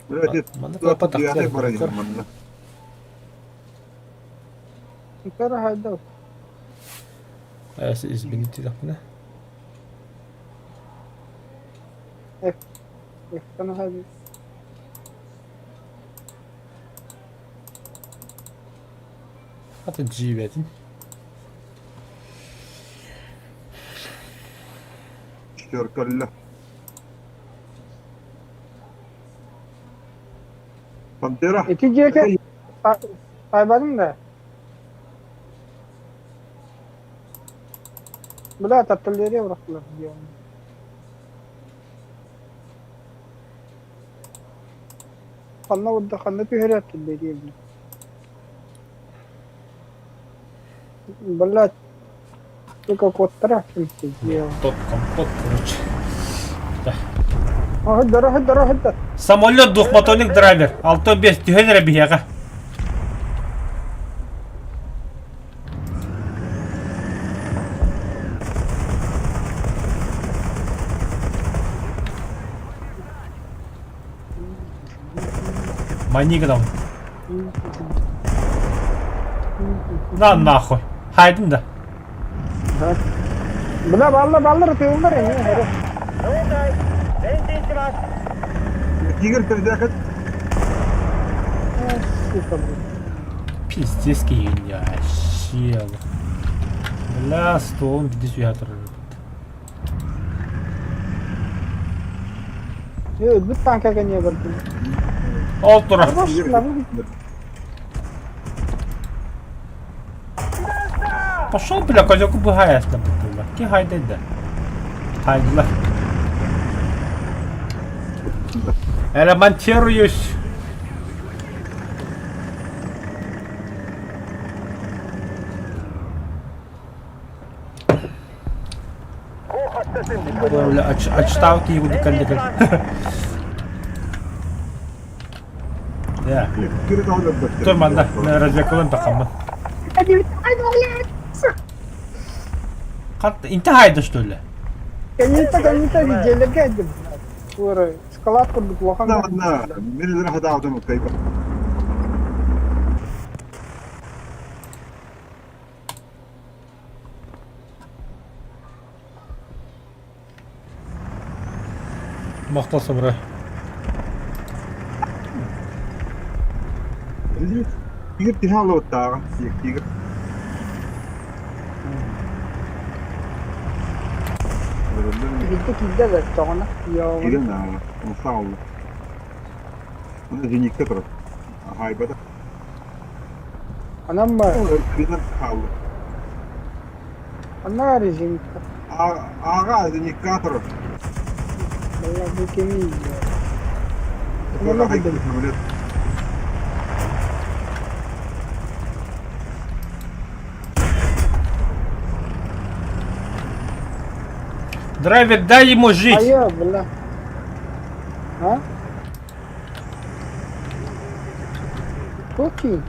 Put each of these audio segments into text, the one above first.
Mana kau patah dia dah. bara manna. ترى هذا Извините, так да. كان هذا Hadi civedin. Körköllä. Pantera. İki ke kaybadım da. Bula tatlıları bıraktılar diyor. Kanna ودخلنا خلنا في هرات اللي بلات только كوترة في الجيم. Тот компот, короче. Да. هدا Самолет двухмоторник драйвер. 6-5 тюхенера бияга. Маниграм. На нахуй. Хайдın da. بلا بالله تيومر يعني. Tiger передакат. Пиздец кейін я. Щел. Бля, стол где сюятыр. Bir tanka kan ya berarti. Al tura. Пошел, бля, козяку бухаясь на бутылка. Ки хайдай да. Хайдла. Ремонтируюсь. Бля, отставки его дикаль. Ya. Durma da. Ben radyakılın takamın. Kat intihaydı что ли? Конечно, неделя гадим. Скоро шоколадку плохо. من راح دعوة كيف Мақтасым ра. Tiger تهالو تاع Tiger Gitti de sonra. Ya. إلنا نصعد أنا جيني كثرة هاي بدأ أنا ما كنا نحاول أنا رجيم. آغا جيني كثرة والله بكمية. والله هاي كنت نقول Драйвер, дай ему жить. أيوة بالله. ها؟ كوكي.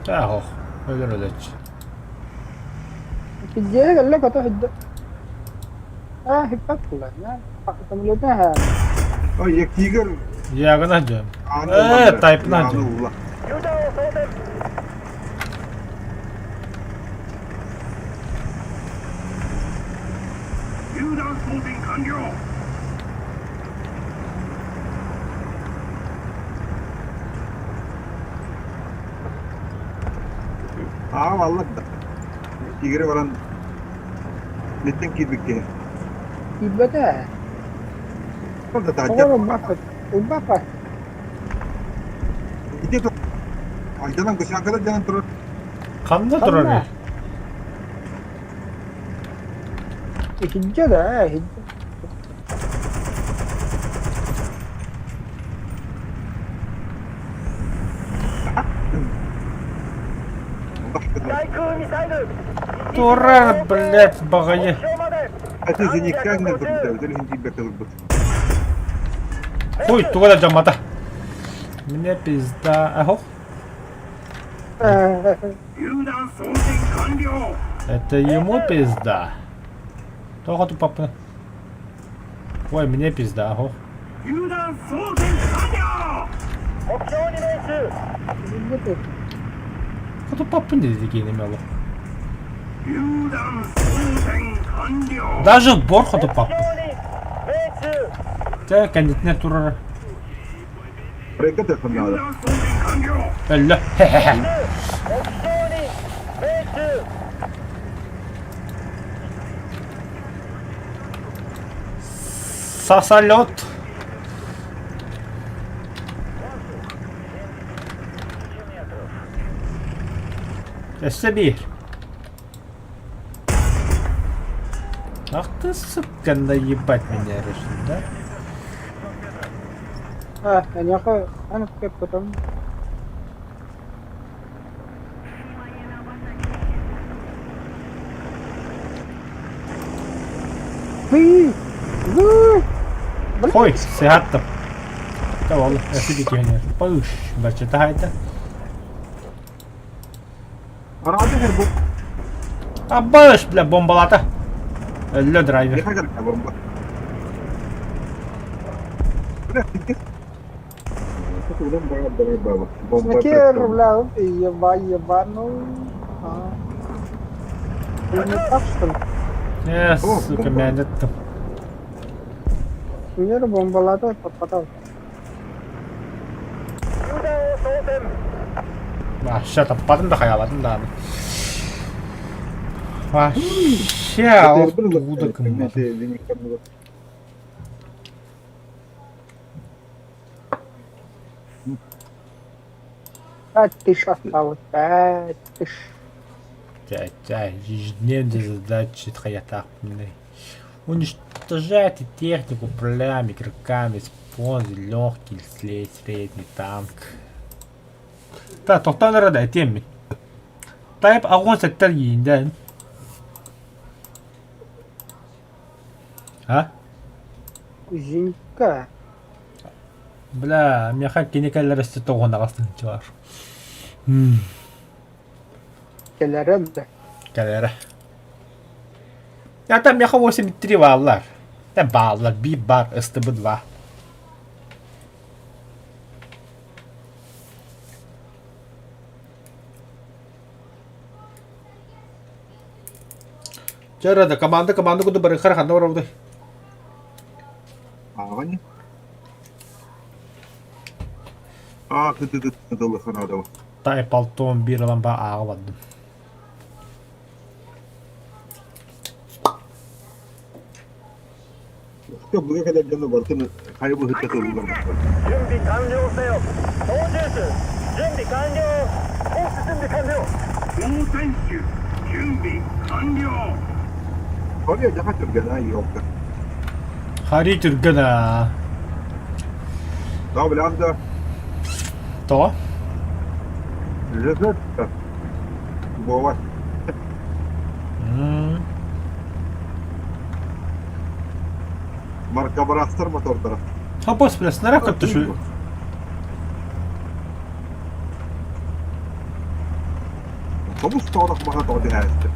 Ahok. Ölür öleç. في الجهة قال لك هتهد. هبك ولا لا؟ تملتها. يا تيجر Ya kadar canım. أنا Tayyip ne canım? الله والله تيجر ورن نتن كيد بكيه يبقى كنت هو تعجب وبقى itu tuh jangan kesyakaran jangan terus Kanında dur oraya. هجة ده هجة. Дура, блядь, багає. это же никак не будет это hindi бекалбут Хуй, тугада жамата. Мне пизда. Ахох. Это ему пизда. Только тут папа. Ой, мне пизда, ахох. Gitti. Kutu papın dedi gelin yolu. Даже Борхоту пап. Те кандидатне турар. Mereka terkenal. Öyle. Сасалет. Эсебир. Ах ты, сука, наебать меня решил, да? أنا كيف كنت في Ой, сяттım. Да vallahi eski oynuyor. Bağış. Başta hayda. Arada her bu. Ha bağış bile bombaladı. Öldü driver. Ne kadar bomba. Udah dikit. Udah bawa. Bomba. Nakir bilang Ивану. Ini taksın. Yes, suka ben ettim. Punya bombaladı patladı. Aşağı tapadım da hayaladım da abi. Aşağı bu da kımmadı. Тащ осталось. Тащ. Ежедневные задачи троетапные. Уничтожайте технику, управляем игроками, используя легкий или средний танк. Да, тоқтан арада әтемін. Тайып ағон сәттер кейінден. Ha? Жинка. Бля, меха кенекелер істі тоғын ағастың чылар. Келерем de. Келері. Ya там меха 8 bittiri varlar. Ne bağlılar, bir bar ıstıbıd var. Jarada команда куды бары хараханда баравды. Awalnya. Kıdı sana adamı. Тай палтон bir alan bağ ağladım. Buraya kadar canlı vardı. Kaybı hıtta sorunlar. 준비 완료하세요. 도제스 준비 완료. 코스 준비 완료. 우선슈 준비 완료. Oraya daha çok gelen iyi oldu. Hari Türk'e Daha bile anda to. rezert. Bu var. Marka barastır motor taraf. Ha boss biraz nereye kattı şu? Kamu storak maka todi hasta.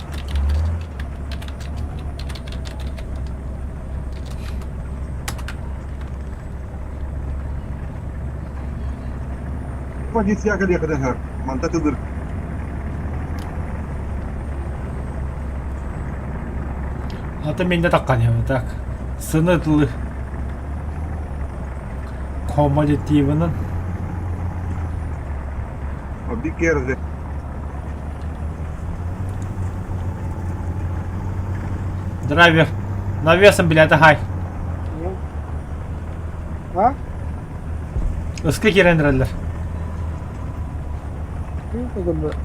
Позиция кали kadar mantıklıdır. Hatta bende takkanıyor tak. Sınırlı. Komoditivinin Bir kere driver. Навесом, блядь, хай. Ha? Iskı girendirirler. Ne kadar?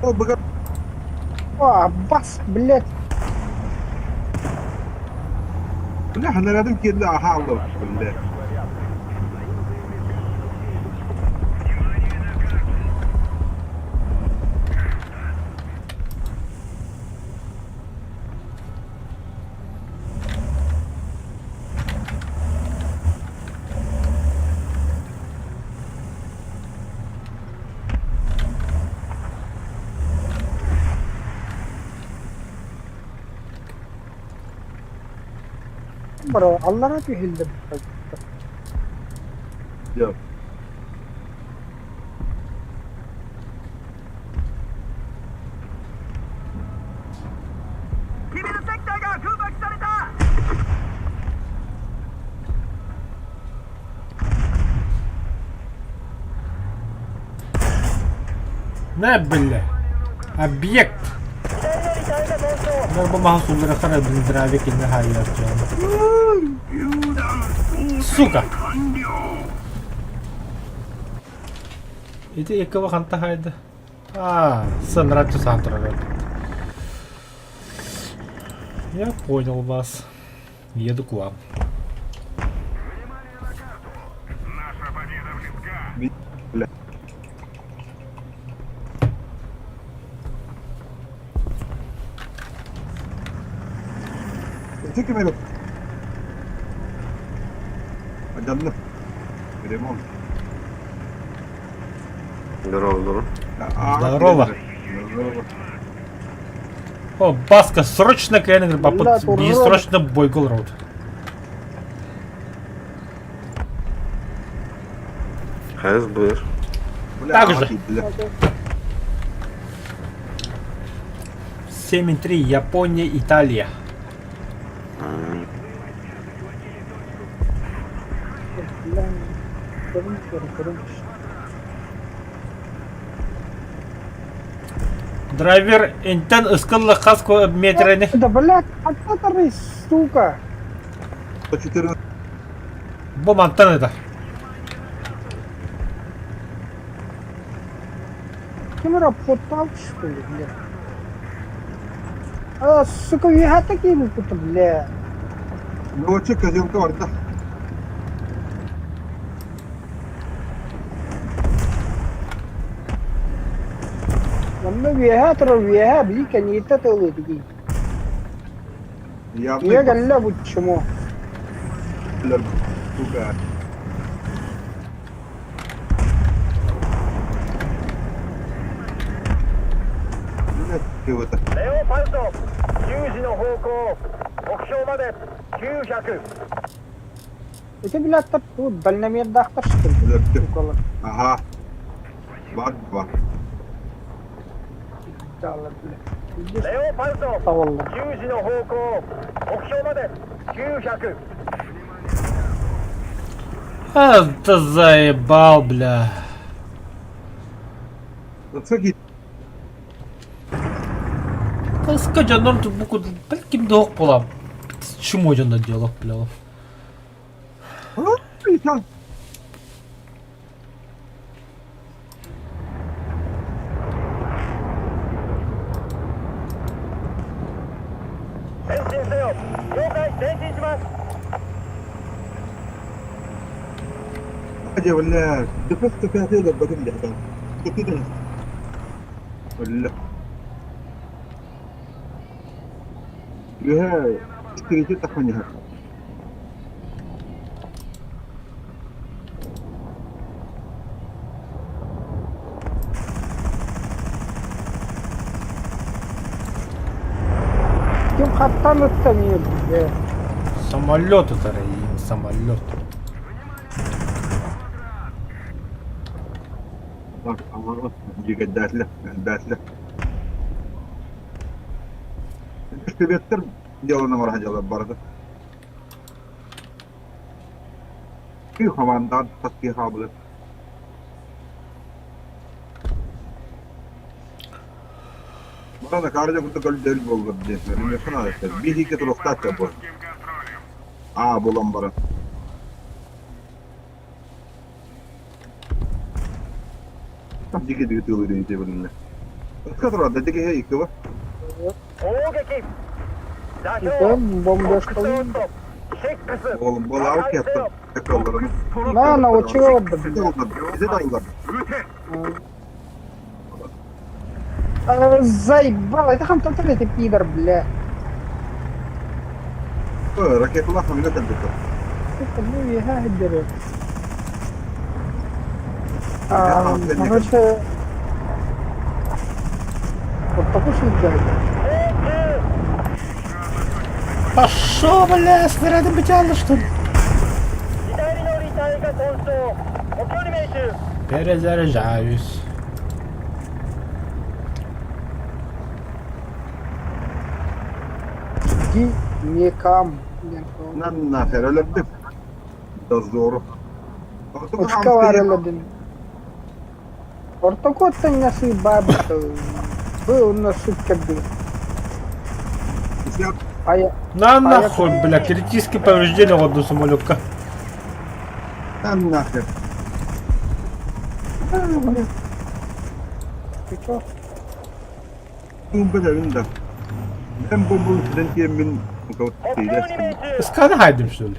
o bakar. Bas bilet. لا احنا لازم كده احاول بالله. Bro, Allah'a bir hilde. Yok. Ne bileyim. Объект. 左より隊が増長 Nerede mahsulları karabildire ve kendi hali yapacağım. Сука. Это якого ханта хайда? А, Санрату Сантра. Я понял вас. Еду к вам. Бля. Çekil beni. Canlı. Ремонт. Здорово, здорово. Здорово. Здорово. О, Баска, срочно Кеннер, Да, бей ура. срочно бой Голроуд. ХС будешь? Бля, Так же. бля. 7-3, Япония, Италия. Бля, короче. Драйвер Интен ıskılla kasko метрени. Да, блядь, отсмотри, сука. 114. Бом антенны. Ты меня потал, что ли, блядь? А, сука, я такие вот, блядь. Ну, чек, козелка варта. لما وياها ترى وياها بلي كان يتطول دقيقة Я يا قلب وتشمو Сука. Это. レオパルト10時の方向目標まで900 انت بلا تطول بلنا مير داخل شكل والله Aha. Var var. ان شاء الله بالله レオパルト والله 10時の方向目標まで900 А, ты заебал, бля. Sakit. Скажи, ну тут буку, блин, кем дох пола. Чему я наделал, бля? Insan.前進せよ了解前進します حاجة ولا دفست فيها تقدر بتنجح كان كده ولا لها اشتريتي تخنيها كم خطر التمييز Самолет это Раим, самолет. يجي قدات له قدات له تبي اكثر جولنا ما راح جولة برضه في خماندات تسكي خابله انا كارجا كنت قلت ديل بول قديش لانه شنو هذا بيجي كتر وقتات كبر بولمبرا دي كده يتولي دي بالله كتر هذا دي هي كده 砲撃座標 كم بوم コックス دوشتغل オット6 oğlum bol al ki yaptım tekrarlarını لا انا وتشو bize oldu bize de oldu заебал это خمسة ثلاثة بيدر بالله raket Allah hamile kaldı خليه ها الدرب مرش والطقوش الجاي А шо, бля, снарядом бычало, что ли? 左乗り隊が損傷。補給に命中。 Перезаряжаюсь. Ди Мекам. Lan nahar öldüm. Da zor. Uçkavarıladın. Ortakottan nasıl babı? Bu nasıl kadın? Aya На нахуй, бля, критические повреждения в одну самолетка. Lan nahar. Ты чё? Bu bedelinde. Ben bu studentiyemin 補給に kavuştuydu. 命中。 Сканы хайдем, что ли?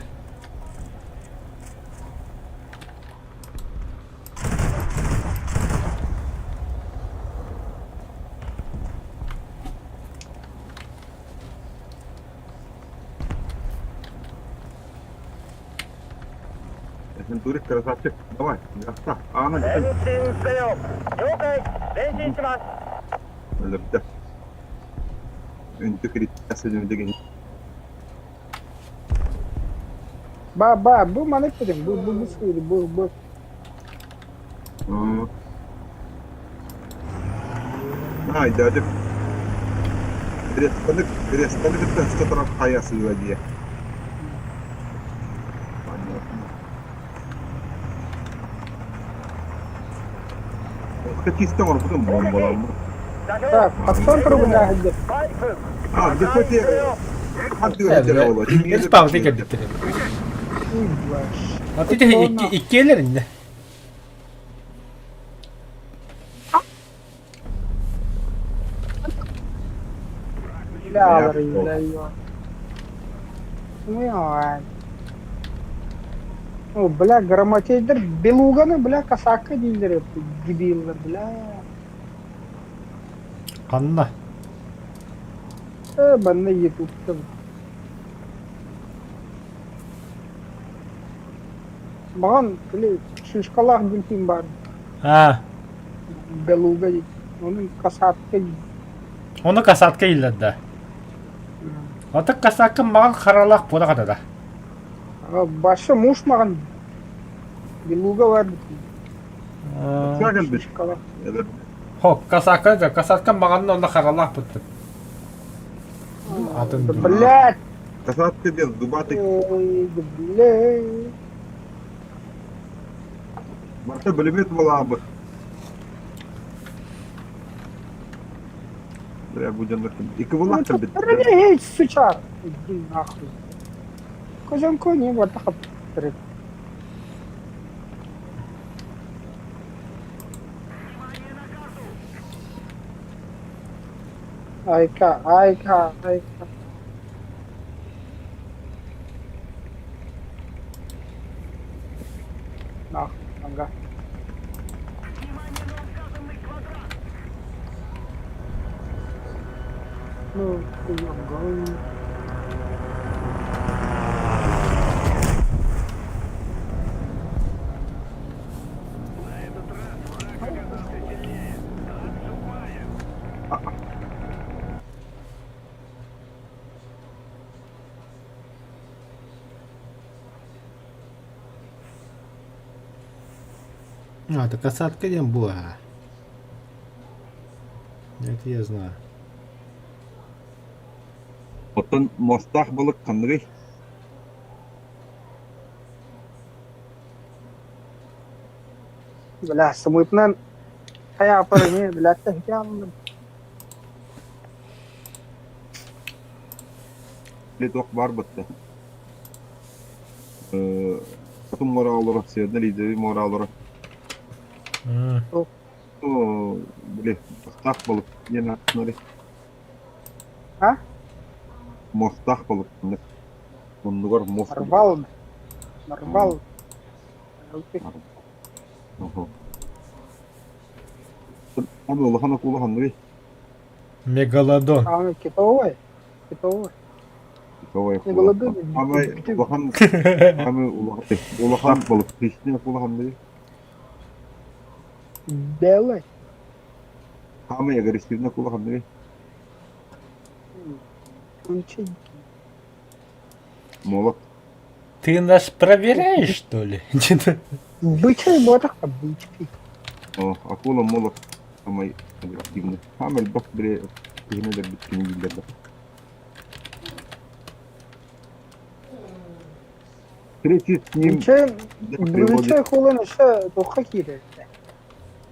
Sen turik красавчик. Давай, яста. Ана 前 gel. 進せよ。了解。前進します。Öldürdü. Öntü kritik sözünü de gelin. Bu mana dedim. Bu suydu. Bu. Haydi hadi. Перестанет это что тарaf hayası diye. Какие стороны потом бомбала. 座標。 Так, посмотрим на где. バイク。 А, где хоть hadi öyle oldu. Hiç bağlı tek editleri. Atı da iki ellerinde. Ля, Ну, О, бля, грамотейдер белуганы, бля, касакка дейдер, дебилдер, бля. Kanına. Ben de YouTube'da. Маған, бля, шишкалақ дельфин бар. Ha. Белуга дейді. Оның касатка дейді. Onu kasatka illedi. Аты касакка маған қаралақ бода қатады. Başı muş mаған. Белуга бар дейді. Zaten bir. Шишкалақ. Хо, касатка маған онда қаралақ бұтты. Атын Блядь. Касатка ден, зубатый. Блядь. Marta bölümет bola abi. Buraya bu canlı. İki bulak da bitti. Эй, сучар. Иди нахуй. Кожанко не вот так. Айка. Нахуй, ага. Ну, хуём. А, это касатка не была. Это я знаю. Otan mostah balık kanırı. Бля, самытнан кая парыне, бля, тахтям. Litok var battı. Katım mora olarak seyirde lideri mora olarak. O böyle mostah balık yine kanırı. Ha? Mostah balık kanırı. Bunu var mostah. Нарвал. Abi Allah'ın akıllı kanırı. Мегалодон. А, китовый. Kavaya Ne kullan. balığı? Ama Allah'ın Allah'ın balık. Hiç ne kullan kanırı. Белый. Ama agresifine kullan kanırı. Ключи. Молот. Ты нас проверяешь, что ли? Бычий ботах, а бычий. О, акула молот самый активный. Хамель бак бре тигнелер биткин билдерді. Третий с ним Бычий kullanışı dokka girer.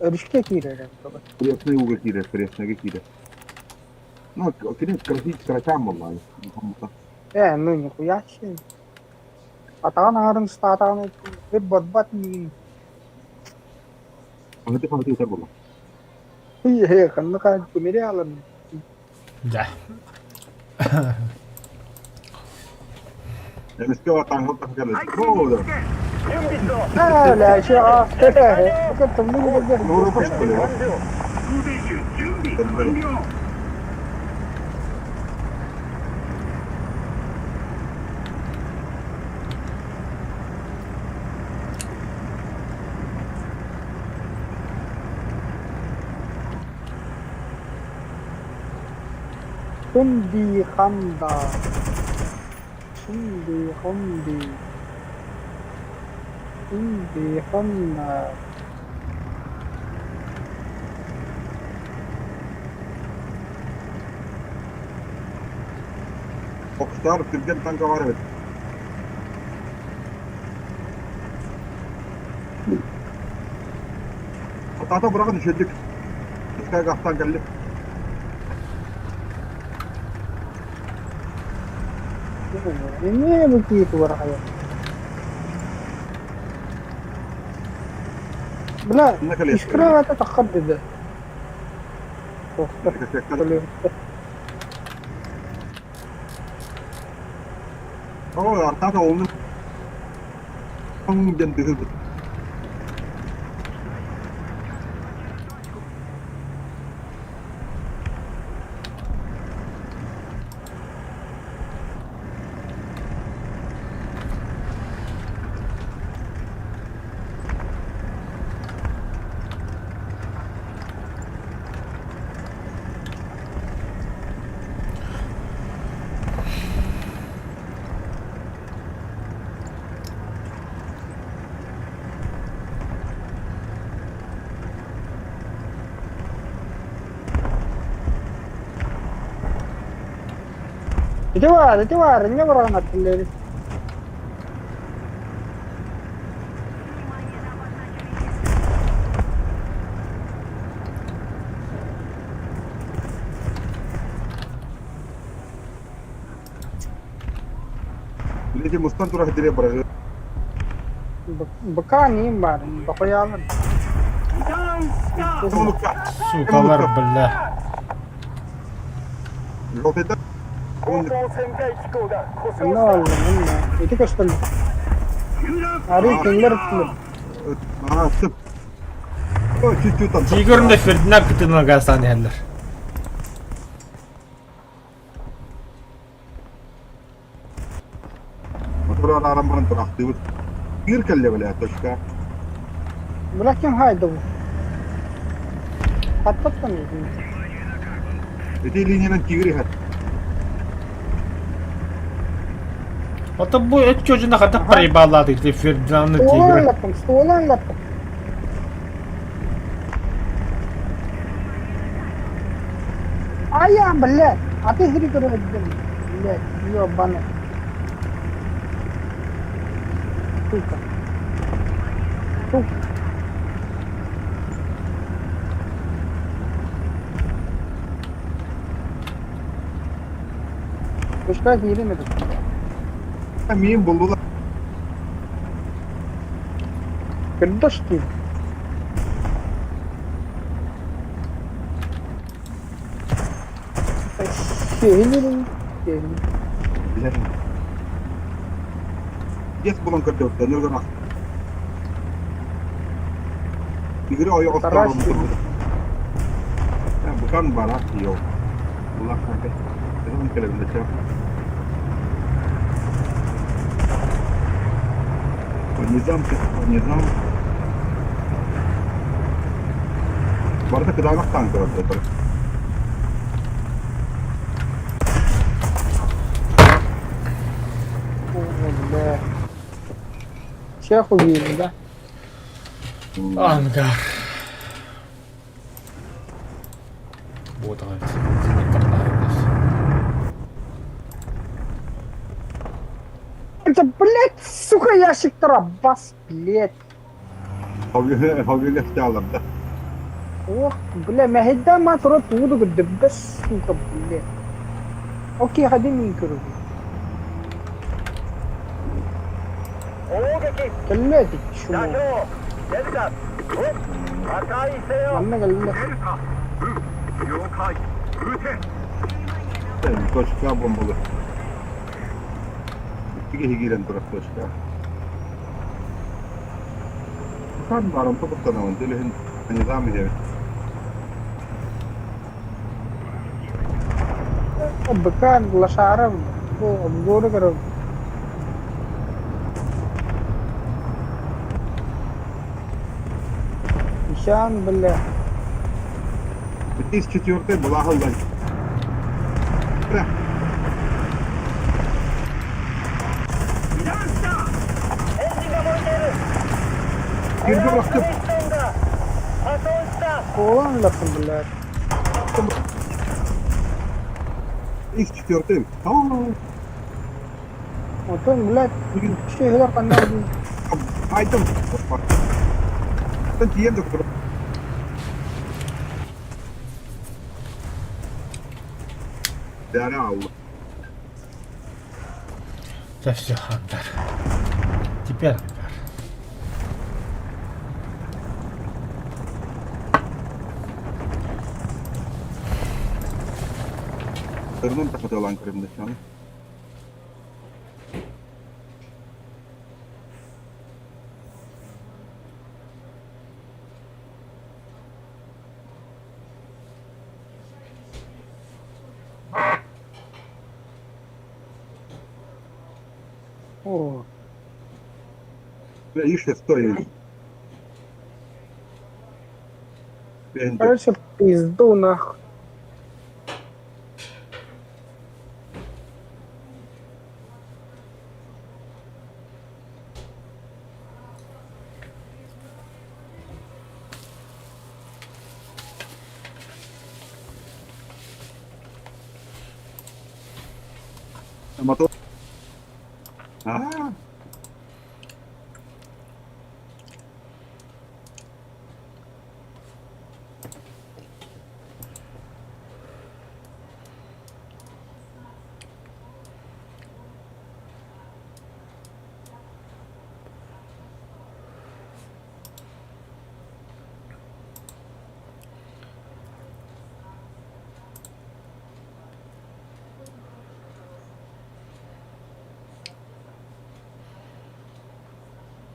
Örüşke girer. пресный угол кире, пресный кире. Ну, кире красить крачам валлахи. Ну нихуя себе. Атаған ағырын статағын өтіп бот-бот не. Хати утар валла. Қанды қағын көмере алын. Да. Эмиске ватан хатан келет. О, 準備しろ Hala şu bu tümlü gibi bir. Нуры пош 完 были. 了 Hundi Handa. Hundi Hundi. Hundi Handa. Oktar Türk'ten tanka var evet. Hatta bırakın düşürdük. İskay kaptan geldi. Ini begitu warahnya. Benar. Ne kadar Iskra atau takut deh. Boleh. Oo, hatta onun onun dentisi. Itu warnanya orang nggak Bilece mustan turah dire bırakıyor. Bekan nih mbak, bakoyalan. Сука, var billah. Roteda 航空旋回機構が故障 No, no, itu custom. Hari tinggal itu. Aa, tıp. O çüçütan. Тигрны Фердинанд кытына гасан яндыр. Motor arabanın bıraktı. Bir kelle bile toşka. Bırakayım haydi bu. Patlattın mı? Öte linyanın tigri hat. Ota bu et çocuğuna kadar проебалады, где Фердинанд'ın Stolu тигры. anlattım, stolu anlattım. Ayağım bile. Ateş hiri kırı ettim. Bile, yok bana. Tuka. Tuk. Başka hiri mi tuttu? Miyim buldular. Kırdaştı. Şeyini Bilerim. Yes bulan kırdı. Dönüyor gana. Tigri ayağı asla Taraş olmuş. gibi. Bukan barat yok. Allah kahve. Dedim kelimde çap. Nizam, nizam. Bu arada kıdaymak tankı var. Allah. Шеф убили, да? Ангар. Вот он. Понравилось. Это, блядь, сука, ящик Тарабас, блядь. Havliyle aldım da. Ох, бля, мягида ма тора туду дебес, сука, блядь. Окей, ходи микро. 砲撃 блядь, ты 社 чё? 長出るかお破壊せよ Ладно, галля. Точка bombalı. İki higiren taraf точка. Kan varım topuktanamın. Delihin nizam edelim. بكان لشعرة обзоры короче. Нишан, бля. 2004 была Голландия. Прям. エンジンが燃えている Girdi bıraktım. ピストンが破損した Колон лапын, блядь. X4. Tamam. Вот он, блядь, что игра понадобится. Aydım. Bak. Ben diyeyim de dur. Değerli Allah. Это все ангар. Теперь ангар. Kırının takıda olan kırımda şu an. О, Ve işte стоит. Ben de. короче, пизду нахуй. Motor. Aa.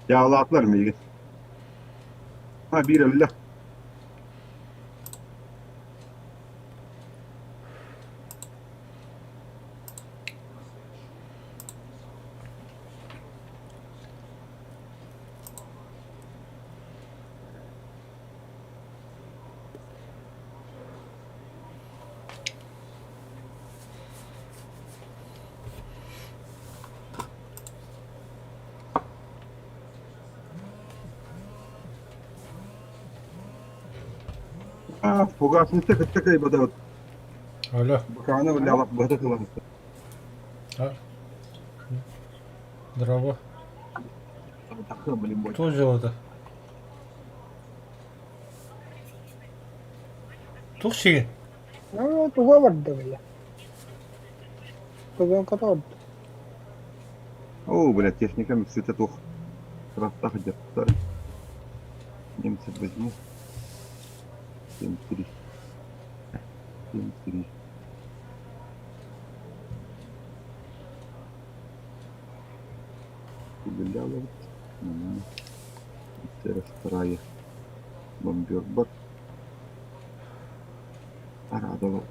Yağlı atlar mı ilgili? Ha bir elle. Фугасный такая бада. Алло. Бакана валяла бада тылан. А? Здорово. Такая, блин, больше. Кто взял это? Тухси. Ну, туго варда, бля. Туго катод. О, блядь, техниками все это тух. Красота хотят. Немцы возьму. 7-3. 7-3. Удаляла. Teraz вторая. Бомбербак. Порадовал.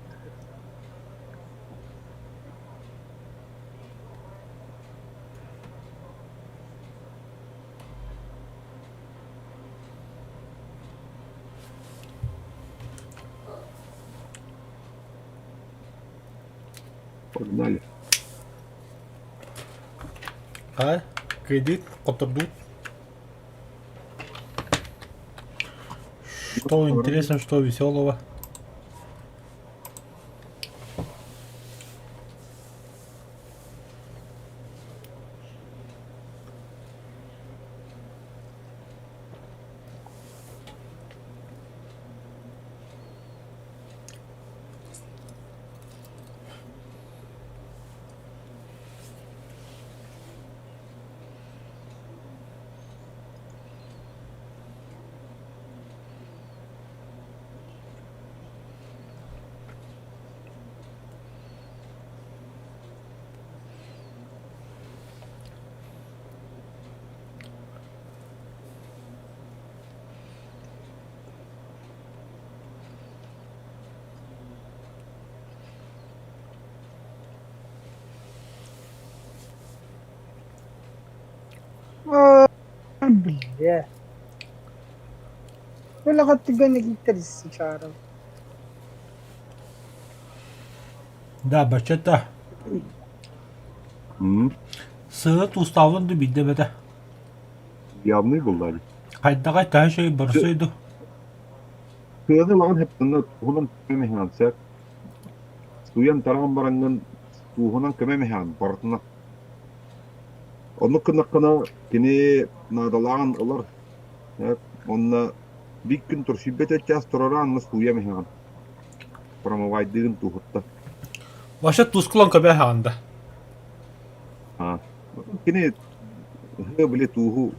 Погнали. А? Кредит, котырдут. Что интересно, что веселого. Бля. Wala ka tiga nag-interest sa araw. Да, бачата. Сığıt ustavındı bir demede. Явный был, Лади. Kayda her şey barısıydı. Kıyası lan hep tında tuğunan kime mehan ser. Suyan tarağın barangın tuğunan kime mehan bartına. Onu kına kini nadalağın alır. Onna bir gün turşibet etçaz turaran nas suya mehan. Pramavaydığın tuğutta. Başa tuzkulan kabe handa. Ha. Kini hı bile tuğu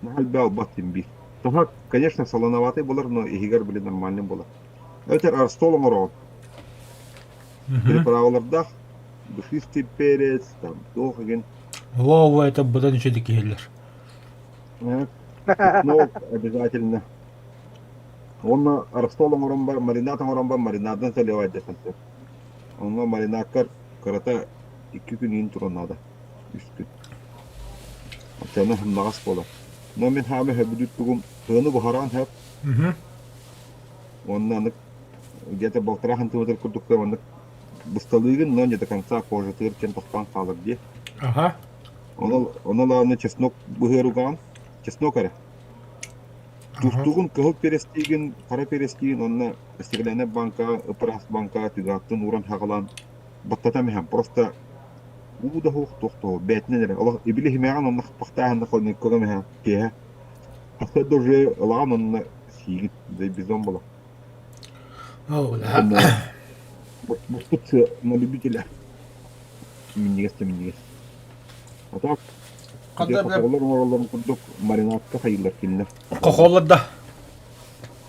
нахал бял баттим би. Тоха, конечно, солоноватый болар, но и гигар были нормальным болар. Это арстолом урон. Приправалардах, душистый перец, там, дохаген. Вова, это будан içindeki gelir. Но обязательно. Он арстолом урон бар, маринатом урон бар, маринадын заливать десанты. Он маринадкар, карата 2 gün ин туран надо. 3 gün. Отчаны хымнагас болар. Но мен хаме хөбүдүт тугум тыны бухаран хеп. Оннан где-то 1,5 сантиметр курдукта оннан бысталыгын, но не до конца кожа тырчен тохпан салыр ди. Ага. Оны ланы чеснок быгыруган, чеснок аре. Тустугун кыгыл перестигин, кара перестигин, онна стеклянная банка, ыпырас банка, тыгаттын уран хагалан. Баттата мехам, просто Уда хух тохто, бетнер. Allah ibili himeran onnak pахтахан на ходник когамеха. Кеха. Ахта доже лан онна сигит, да бизон было. О, да. Вот тут на любителя. Минигес. А так, Кадar da олар курдук маринадка хайылар килнер. kokolada.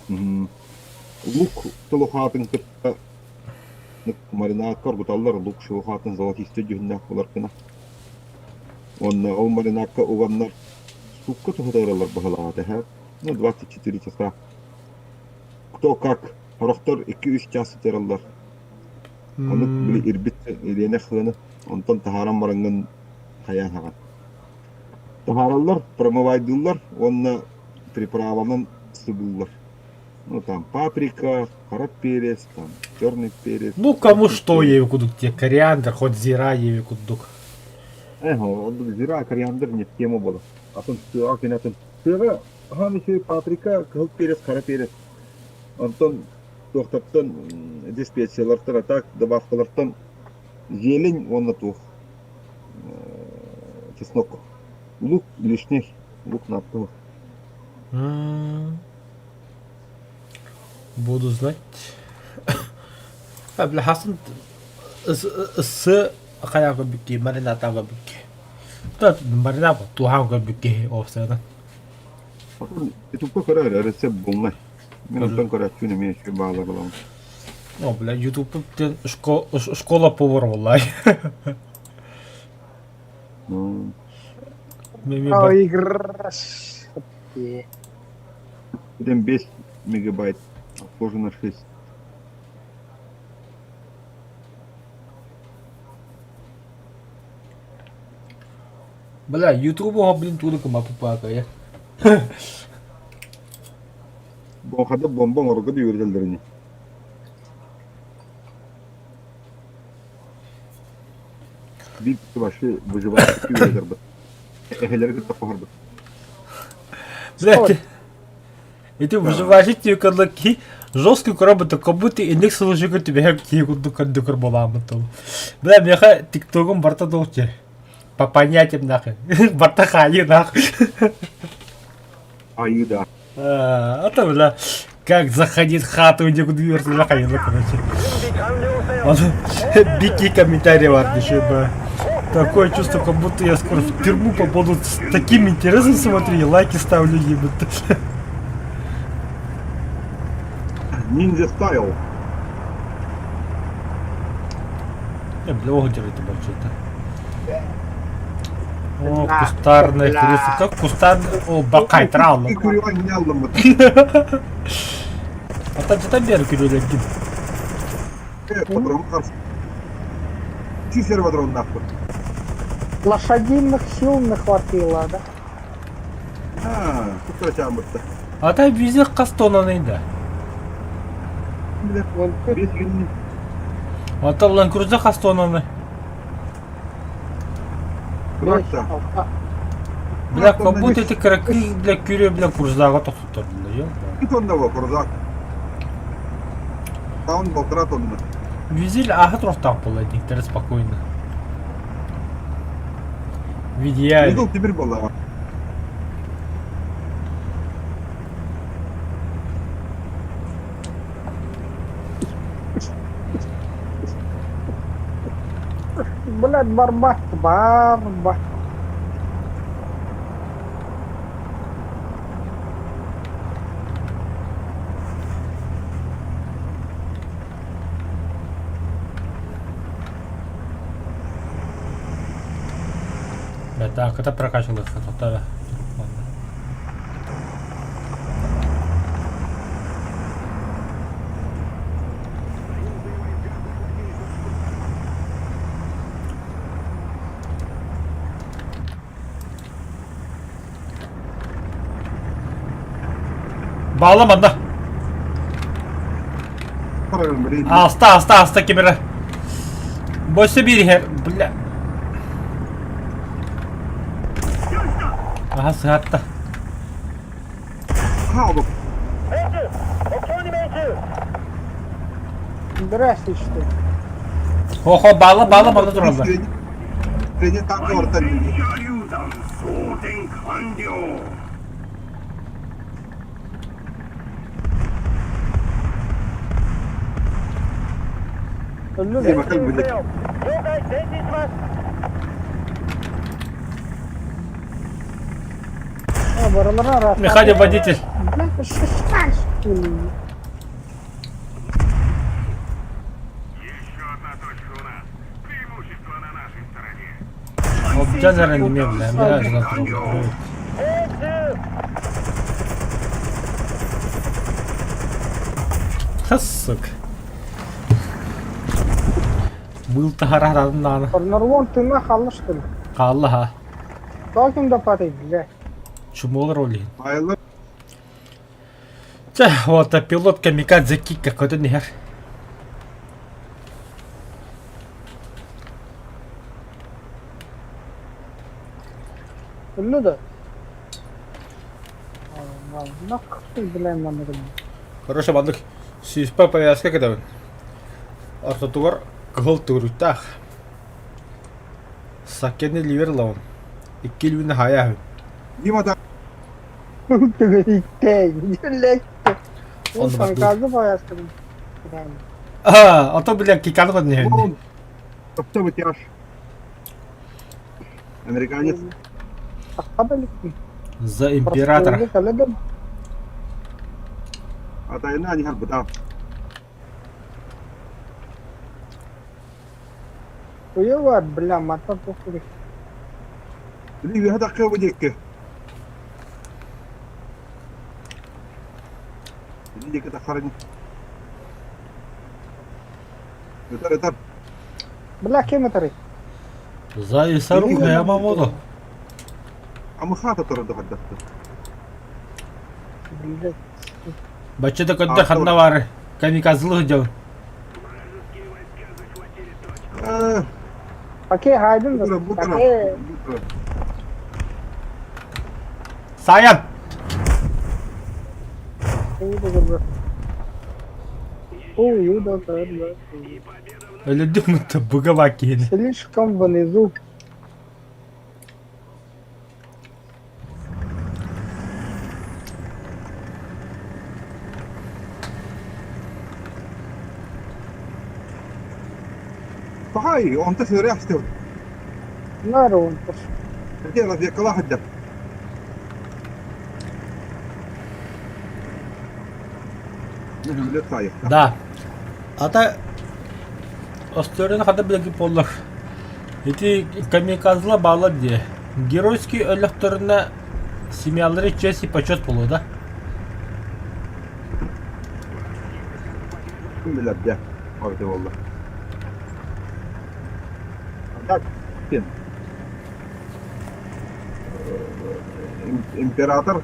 Лук толохатын кытта маринад коргуталлар лук шухатын золотисте жүннәк булар кына. Онна ол маринадка уганнар сукка тухатарлар бахалады ха. Ну 24 часа. Кто как? Хорохтор 2-3 час тераллар. Оны били ирбит илене хыны. Онтон тахарам баранган хаян хаган. Тахараллар промывайдылар, онна приправанын сыбыллар. Ну там паприка, кара перец, там черный перец. Ну кому что ею кудук тебе кориандр, хоть зира ею кудук. Он зира кориандр нет тему было. А потом сыра кинатым. Сыра, еще паприка, кыл перец, кара перец. Антон тоқтаттан диспетчерлар так добавкалартан зелень, он на тух чеснок. Лук лишний, лук на тух. Буду знать. بالحصل الس خيار بكي مرينا تاغا بكي تات مرينا توها بكي اوفسدا Это покорая рецепт бумай. Мен оттан корачуны мен еще баала кылам. О, бля, YouTube школа повар валлай. Ой, играш. Идем без мегабайт, отложено 6. Бля, YouTube блин туду кама пупака я. Бон хада бомбон оргоду юрделдерини. Бит ваши выживают юрделдербы. Эхелерге тапахарбы. Бля, Эти выживающие тюкалки жестко кробота, как будто индекс служит тебе хепти кондукор боламутом. Бля, меха тиктоком барта долче. По понятиям нахуй. Барта хали нахуй. Аюда. А то, бля, как заходить в хату, где дверь заходила, короче. 準備完了せよ Бики комментарии вард еще, бля. Такое чувство, как будто я скоро в тюрьму попаду. С таким интересом смотрю, лайки ставлю, ебать. Ниндзя стайл. Бля, ого, это большое-то. О, кустарная крыса. Как кустарная... О, бакай, травма. И курила не аллам. А там что-то берки люди. Патрон харс. Чисер патрон нахуй. Лошадиных сил не хватило, да? Кто чамбырта? А там везде кастона да. Бля, Вот это без генни. А там ланкруза кастона. Ракта. Бля, как будто эти караки для кюре, бля, курзага то тут, бля. И тонного курзак. Таун болтра тонна. Визель, ага, трох там полетник, теперь спокойно. Видео. Видел, теперь была. Блядь, барбах, барбах. Так, это прокачивал их, это... Bağlama da. Asta kemere. Boşta bir her. Bля. Aha sıhhatta. Халбок. 命中目標に命中 Здрасте, что ли? Ho bağlama da duralım. Среди танка ортали. Ölü İyi de. bakalım せ bir よ了解前進します Ha, buralara rahat. Hadi водитель. Блядь, что скажешь? Обча заранее не бля. Я же затруднен. 命中 Ха, сука. Был-то гараждан надо. Норвон, ты нахал, что ли? Қалла ха. Как им допадай, блядь? Чумол роли. Айлар. Ча, вот а пилот камикадзе кик какой-то нехер. Ölü de. Allah, nахуй, блядь, надо. Хорошо, бандык. Сиспа повязка когда. Ортотугар гол турутах. Сакене ливерлаун. Иккилвин хаяхы. Димата. Ты говоришь, блядь. Он Он газы боязком. А то, бля, кикан вот не. Вон. Кто вытяж? Американец. За императора. А тайна не харбата. Уеват, бля, мата похуй. Ливи هذا قوي ديك. اللي كده خرج. ترى Бля, кем это? За Исару я мамоду. عم خاطر ترى ده حدث. Блядь. Бача да кодда ханнавар. Камиказлы дел. Окей, хайден. Окей. Саян. Ой, да, да. Öyle değil mi? Buga bak yine. Слишком внизу. Пахай, он то сырястый. Народ. Где раз я калахадя? Летает. Da. Ata Остörüne kadar bile gibi olur. Eti kamikazla bağlı diye. Геройский ölüklerine семьялары честь и почет болу да. Kim bilir ya. Hadi valla. Bak. Kim? İmparator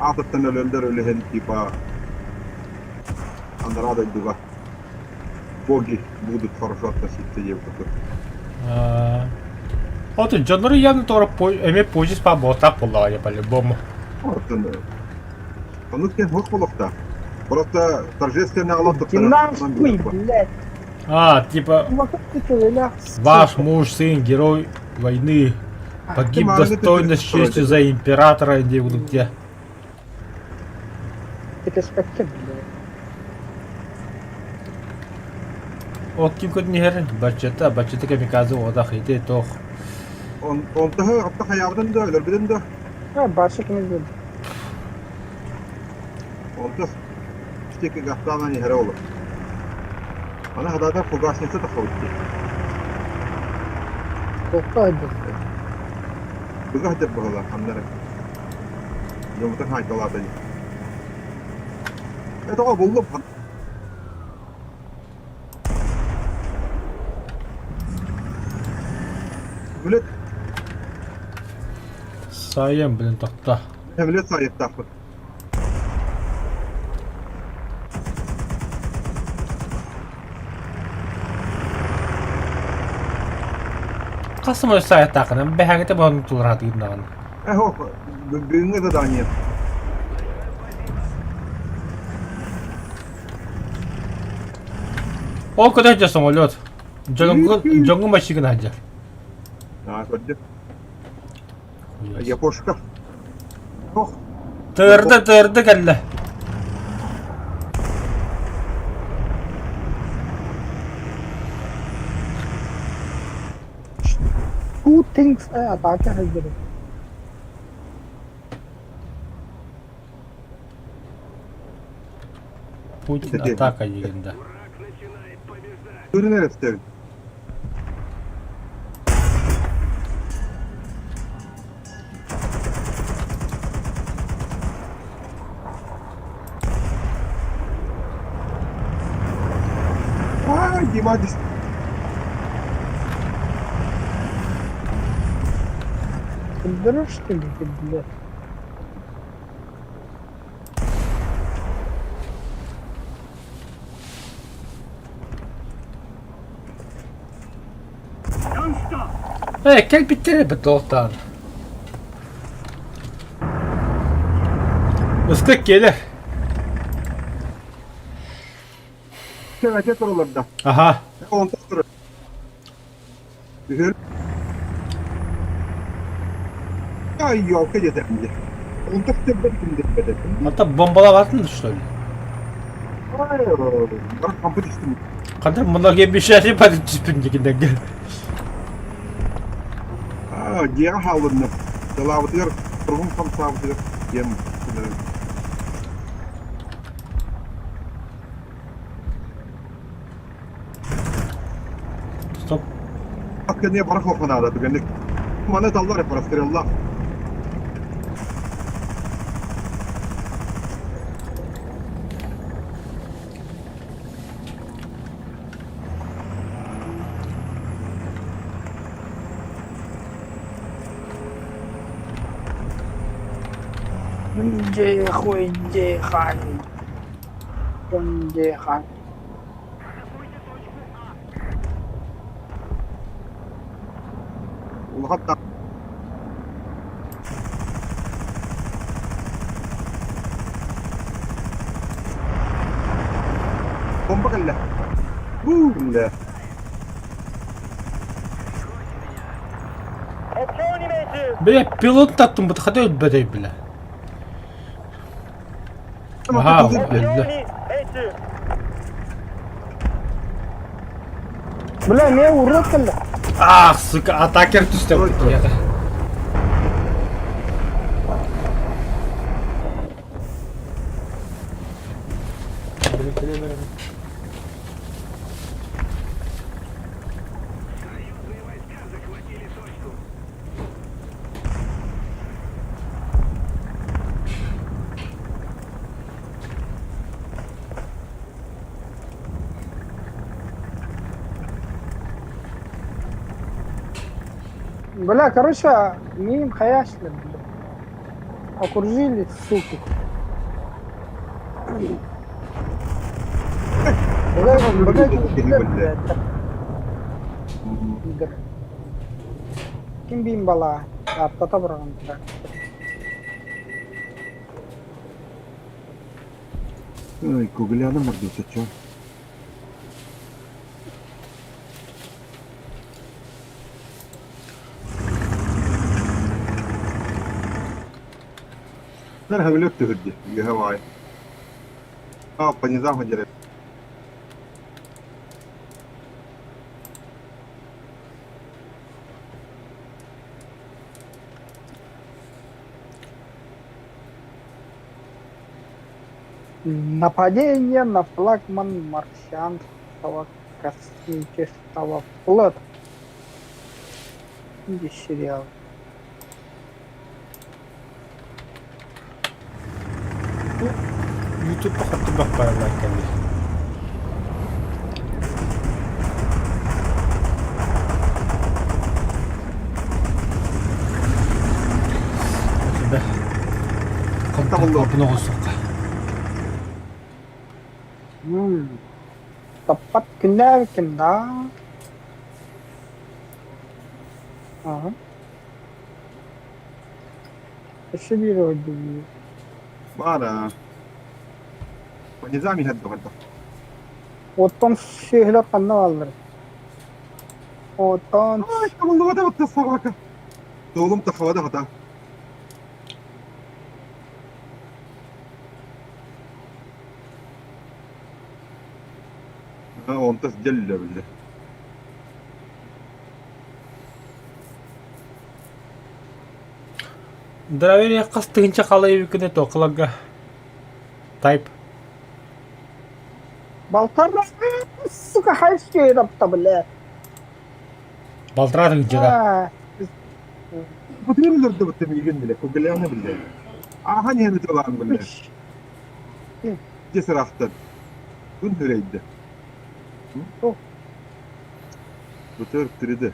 atıptan öldür öyle tipa Андрада Дуга. Боги будут хорошо относиться к евреям. Оты жанры явно тоже эме позис по ботак болла я по-любому. Вот он. Он кем хохолохта. Просто торжественно алатып. Иди нахуй, блядь. А, типа Ну, как ты ковылял? ваш муж, сын, герой войны, погиб ты достойно с молодец, честью за императора, где будут где. Это спектакль, блядь. О, ким код не херен, бачета камиказы ода хите тох. Он тахы апта хаябдан да ölür bilin de. Барша кіміз болды. Он тах штеки гахтана не хере olur. Ana hadada fugasnesi de xavuttu. Тоқта өдді. Buga hadir bağla hamlara. Yumurta haykalada. Evet o buldum. Böyle Sayem bilin tokta. Hemlet sayıp takır. Kasım öz sayet takının, behagete bağını tutulur hadi gidin. O büyüğüne de daniyem. O kadar jasın oluyor. Jongun başıgın hacı. Ha gördüm. Yapoşka. Oh. Tırdı kelle. Two things атака hazır. Putin Dedi. ataka yiginde. Ürün herif. Ай, Димадис. Кылдырыр что ли, блядь. Gel bitti be doktor. Islık gelir. Felaket oralarda. Aha. On tuttur. Güzel. Ay yok yedim diye. On tuttur ben kim dedim. Hatta bombalar var mı düştü? Ay, bak kampı düştüm. Kadın bunlar gibi bir şey yapmadı çipindekinden gel. Diğer halinde. Dalavutlar, kurgun kamsavutlar. Yem. Stop. Bak ne para kokuna da tükendik. Mana dallar ya parastır Allah. Джейхан. Джейхан. Hatta Bomba geldi. Billah. Opzioni meeti. Bile pilot tattım bu kadar ölbedey bile. Aha öldü. Opzioni meeti. بلا ما ورط كله Ah sıkı ataker düştü. Ya da. بلا كرشة ميم خياش لبلا أكرجي لي السوق كم بين بلا تعتبر عن Ay, Google'e mırdı seçiyor. أنا هقول لك تهدي اللي هواي. بنظام هجرة. Нападение на флагман марсианского космического флота. Иди сериал. YouTube'a hattı bak paralar kendi. Be. Kapını olsun. Tepat kena kena. Aha. ايش بيرودي؟ أنا ونظامي هدو هدو. وطن شهلا قلنا والله. وطن والله هذا بتصل هكا. دولم تخوده هذا. وانت جل بالله. Draveri kastığınca kalayı yüküne toklaga. Type. بلطرة سكة حاجة كده بالله. Baltıra atınca da. Butirin nerede butemiyin bile. Google'e ne billah. Hani henüz olan billah. Cesur ahtar. Kun hüreydi. Bu tür türüdü.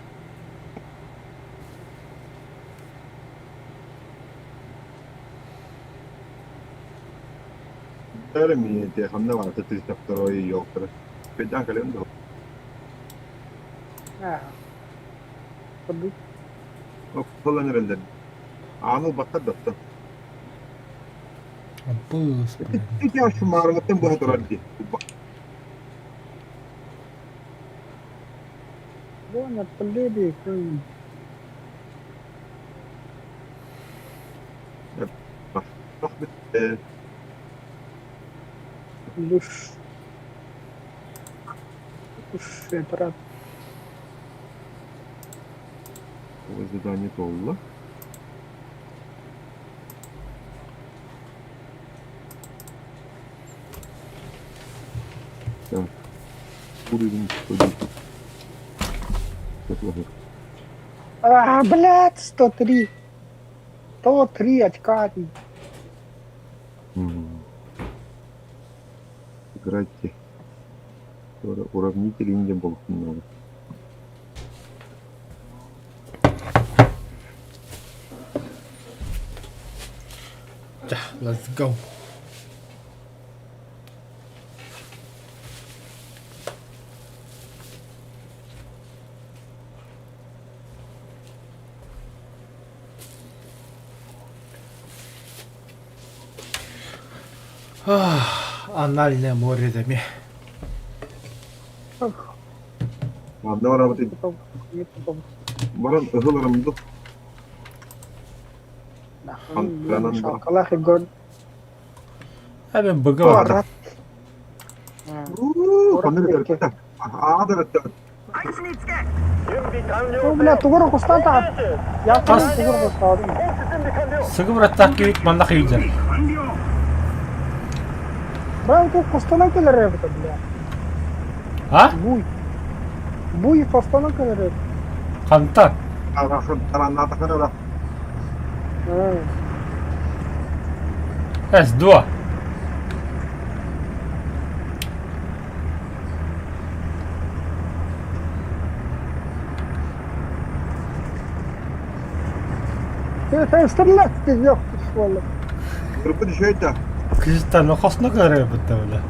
Öyle mi? Hamle var. Tetris taktoroyu yoktur. Pedan kalem de. Kullanır elden. Anıl battı dattı. Bus. İki yaş marmutun bu hatıra di. Bu ne peledi? Bak bitti. Luş. Luş ветрат. O задание доллар. Так. Уровень 110. Неплохо. Блядь, 103. 103 очка. Играйте. Уравнитель не был много. Let's go. Анальное море дами. Anda var ama Baran ıhılarımdı. Antrenan var. Şakalar gol. Hemen bug'a var. Var. Kanır kırıkta. Ağda rıttı. 準備完了 Bля, тугура кустата. Я там Тас. тугура кустата. 準備完了 Sıkı bıraktak gibi manda kıyacak. Бля, тут кустана келер ебі, бля. Ha? Буй. Буй кустана келер ебі. Kantar. Arasın taranna takana da. Es dua. Sen stırlat biz yok. Vallahi. Kırpı düşüyor da. Kızlar nokasına kadar yapıttı öyle.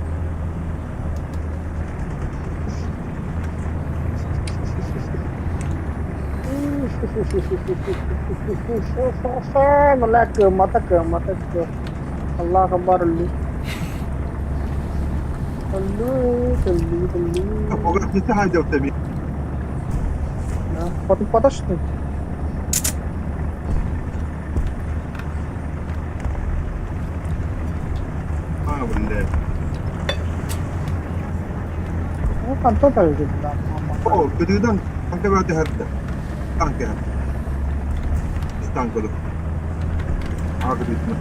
Bля, kemata kemata. Allah kabar lu. Lu. Fakat nesi haydi ötemi. Потом что? Ha billahi. Ну, там кто-то лежит, да. O kötüden tanka verdi her de. Tanka her. İstanbul'u. Ağır bitme.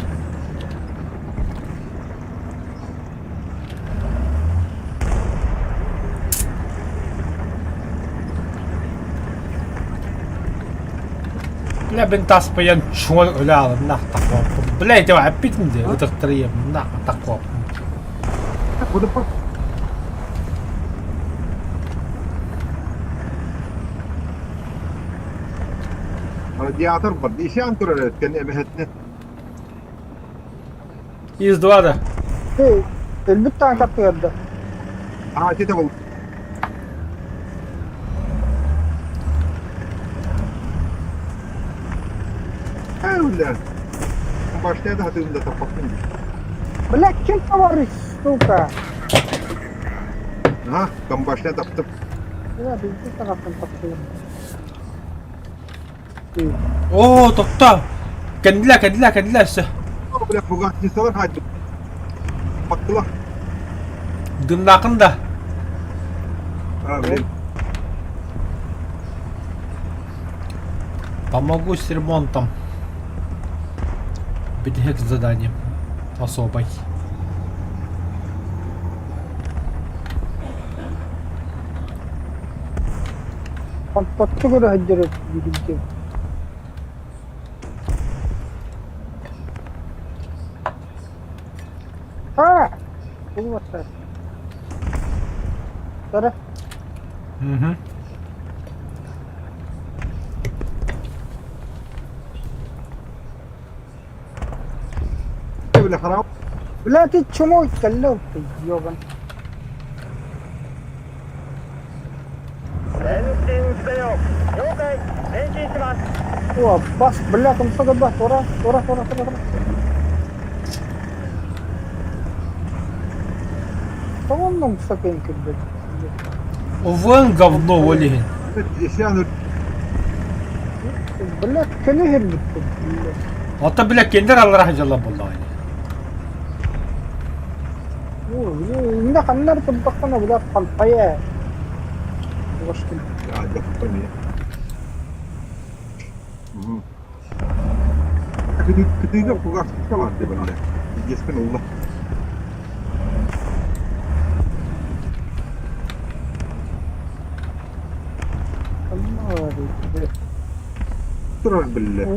Bля bintas pa yan chungol ulah nak takwa. Bля itu apit hindi utak teriyam nak takwa. Bu da bak. Radyatör var. İşe antrenör etken emehetine. Iz duada. Hey, elbette angkat yerde. Ha işte bu. Öyle. Başta da hatırımda tapattım. Bля, kim товарищ, сука? Ha, ben başta taptım. Ya biz de taraftan takıyorum. Oo tokta. Kendiler işte. Böyle Fugatçısalar haydi. Baktılar. Dındakın da. Ha böyle. Помогу с ремонтом. Бедняк с заданием. Особой. Patçı göre haccar et. Gidince. Ha! Bu var. Tara. Hı hı. Böyle harap. Bля, ты чмо калло ты, ёбан. エンジン伏せよ了解エンジンします О, бас, бля, там что бас, тора. Tamam mı sakın kırdı? Уван говно Олегин. İsyan Bля, kene herbitti. Ata bile kendiler Allah hacalla vallahi. Inda kanlar tabbakkana bля kalpaya. Başka. Ya yaptım ya. Kıtıyla Fugatçısa vardı böyle. Geçken Allah. Allah Durar bille.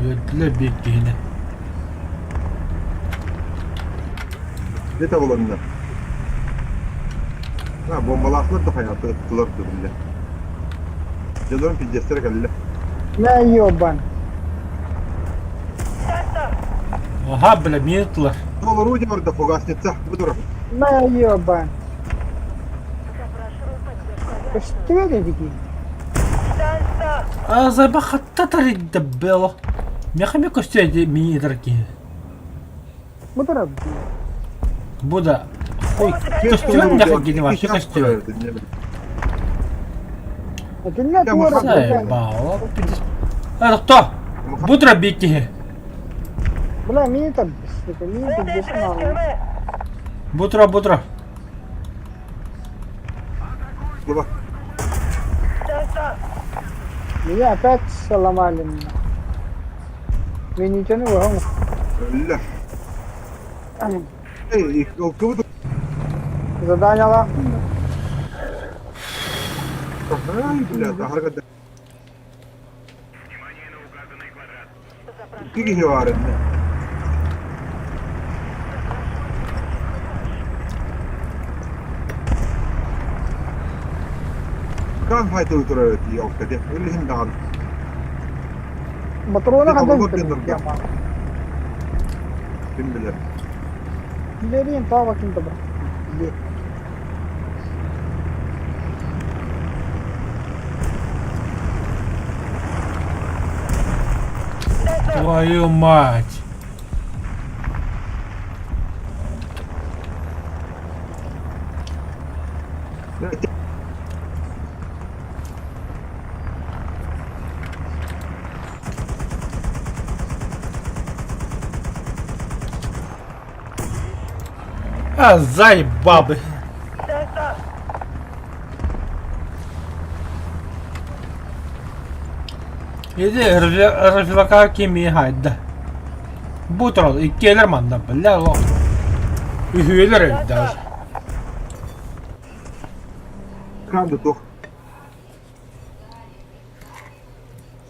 Öldüler büyük dihine. Ne tavalarında? Ha bombalaslar da hayatı ıttılar bille. Canlarım piccestere geldi. Ne yoban? Aha bile minutlar. Tavalar ucu vardı Fugatçısa. Bu durum. Ne yoban? Что это такие? А забаха татари дебело. Мяхами костюм мини дорогие. Bu taraf. Bu da Ой, костюм нахуй гидим, вообще костюм. Лакин нет Я махал. Заебало. Это кто? Бутро бейте. Бля, мини там, сука, мини там без нахуй. Бутро, бутро. Меня опять сломали меня. Мне ничего не выгонят. لا اي كوكب Задание ла. هاي بلا حركه تيجي هوار كان هاي توتر يوم كده اللي هم دعم مطرونة دي خدمت خبرت يا النرجع. مان. كم بالله ليه طابك انت بقى. ليه؟ Твою мать. А, заебабы. Иди, Рафилака Кими хайда. Бутрол, и келер манда, бля, ло. И хюйлер даже. كان دوخ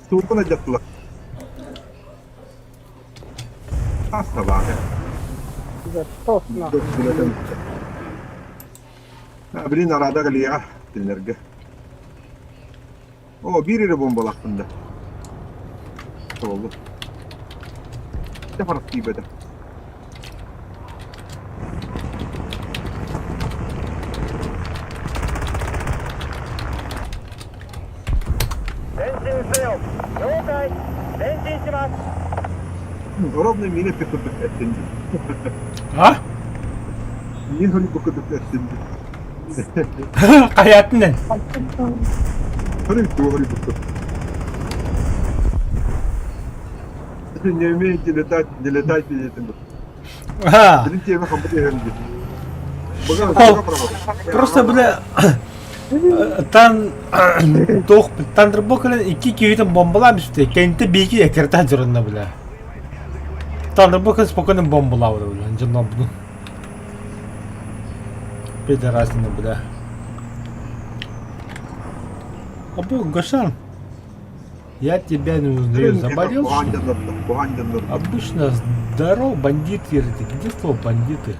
سوقنا جطلة أصلا إذا توصنا. أبرين على هذا اللي ياه تنرجع أوه بيري ربون بلاقنا والله تفرق كيف ده ضربني مين في كتب التندي А? مين هو اللي بكتب التندي Hayatın. هري تو هري بكتب نيمي دلتاج في التندي Ha. دلتي ما خبرتي هندي Просто, бля, тан тох Тандербокlen iki күйдің бомбалам işte. Kendi bilgi ekерта жүрінді, бля. Тандербоклен спокойно бомбалауды, бля. Жынна бұдың. Педерасыны, бля. Абу, Гошан, я тебя не узнаю. Заболел, что ли? Обычно здоров, бандит ерды. Где слово бандиты?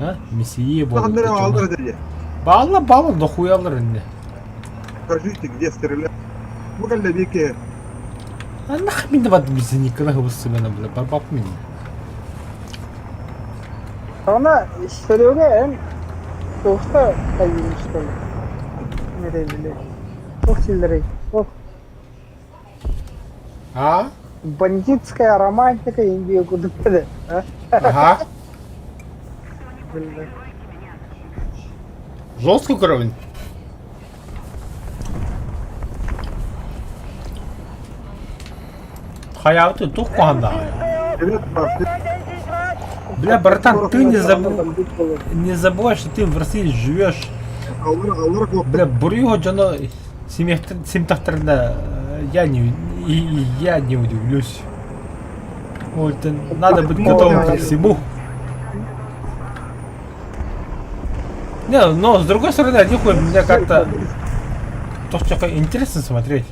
А? Мессие, бомбы. Бала, дохуя алыр инде. Скажите, где стрелять? Мы когда веке А нахуй мне давай без никогда высылена, бля, бабап меня. Sonra Serio'ya yoksa kaymış böyle. Nereye bile. Çok сильный. Ох, А? бандитская романтика Индию куда-то. Ага. Жесткий уровень. Hayatı тух куанда. Бля, братан, ты не забывай, что ты в России живешь. Бля, бурю жана симптахтарда я не удивлюсь. Вот, надо быть готовым ко всему. Не, но с другой стороны, один хуй, мне как-то тоже интересно смотреть.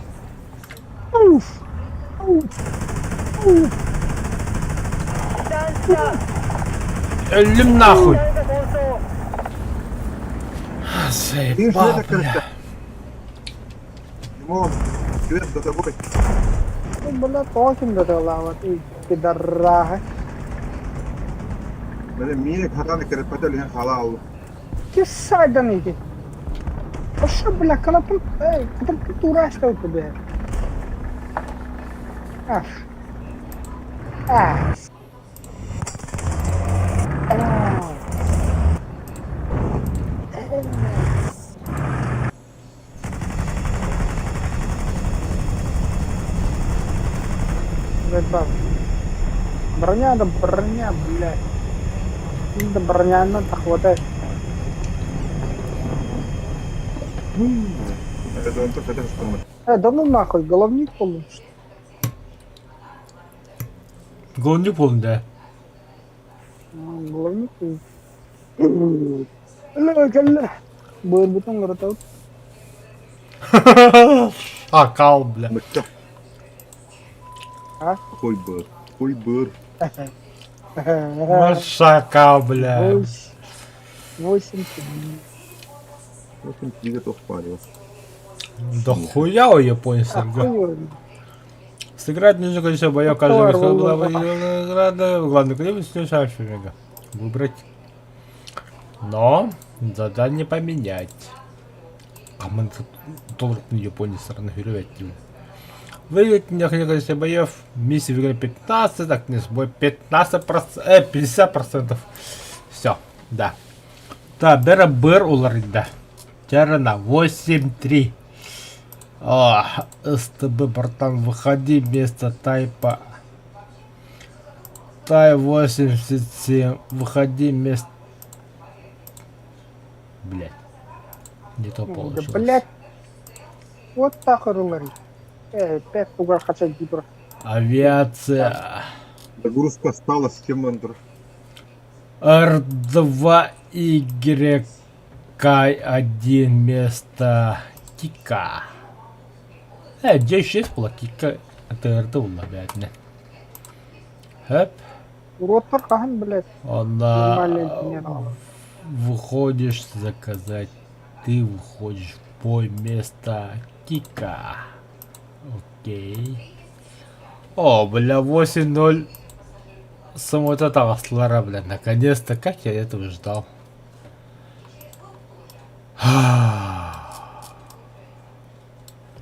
Эльм нахуй. Заебал, бля. за тобой. Бля, толкин да лава, ты пидорага. मैंने मीने खाता नहीं करे पता नहीं खाला हो Kiss side da neydi? Aşağı bля, kanatım, kanatım uğraştı o be. Ah. Ah. Да. Броня, да броня, блядь. Да броня, она-то хватает. Это он только это что Да ну нахуй, головник получишь. Головник полный, Головник получишь. Ля. Быр бутон горотау. да. А, кал, бля. Мыча. А? Какой быр? Какой быр? Маша, кал, бля. 8. Вот он двигатель впарил. Да хуя у японцев, бля. Охуенно. Сыграть нужно количество боев Товар, каждого волна. главного. Главное, где снижаешь мега. Выбрать. Но задание поменять. А мы доллар на Японии стороны веревать. Выиграть необходимое количество боев. Миссия выиграть 15, так не бой 15%, 50%. Все, да. Да, бера бер уларда. Терна 8-3. СТБ, братан, выходи вместо тайпа. Тай 87. Выходи вместо... Блять. Не то Да, получилось. блядь. Вот так рулари. 5 пугар хотя гибра. Авиация. Загрузка стала с Кемендер. R2Y K1 вместо Кика. Где еще есть была Кика? Это R2 опять, не? Хэп. Уродтар кахан, блядь. Нормальный Она... генерал. Выходишь заказать. Ты выходишь в бой вместо Кика. Окей. О, бля, 8-0. Само вот этого слара, бля, наконец-то, как я этого ждал.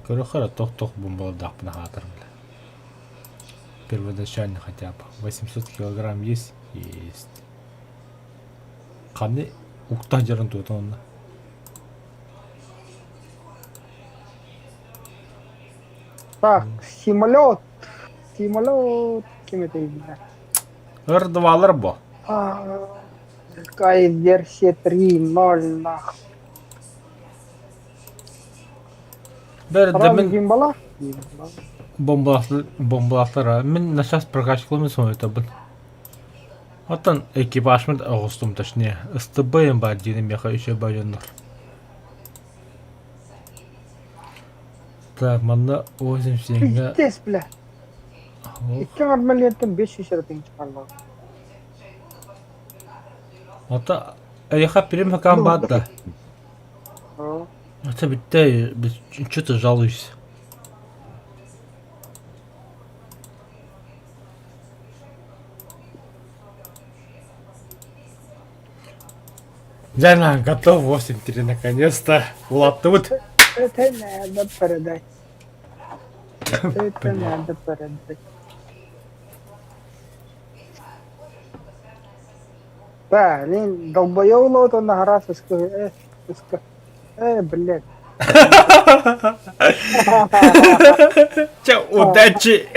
Короче, тох бомбардак на хатер, бля. Первоначально хотя бы. 800 килограмм есть? Есть. Камни уктажерын тут он. Так, самолет. Самолет. Кем это именно? R2'lar bu. Какая версия 3.0 нахуй. Бер Правда, демен гимбала? бомбалаклар. Мен сейчас прокачкаламыз это был. Atan ekipajмен Ağustum точнее. СТБ бар деймін меха еще байонлар. Так, мана 87-ге. Пиздец, бля. 2 армалеттен 500 теңге çıkarlar. Ата аяха прямо комбатта. Это битте, что ты жалуешься? Жана, готов 8-3 наконец-то. Влад тут. Это надо продать. Это надо продать. Блин, долбоёвый он награлся, блядь. Чё, удачи!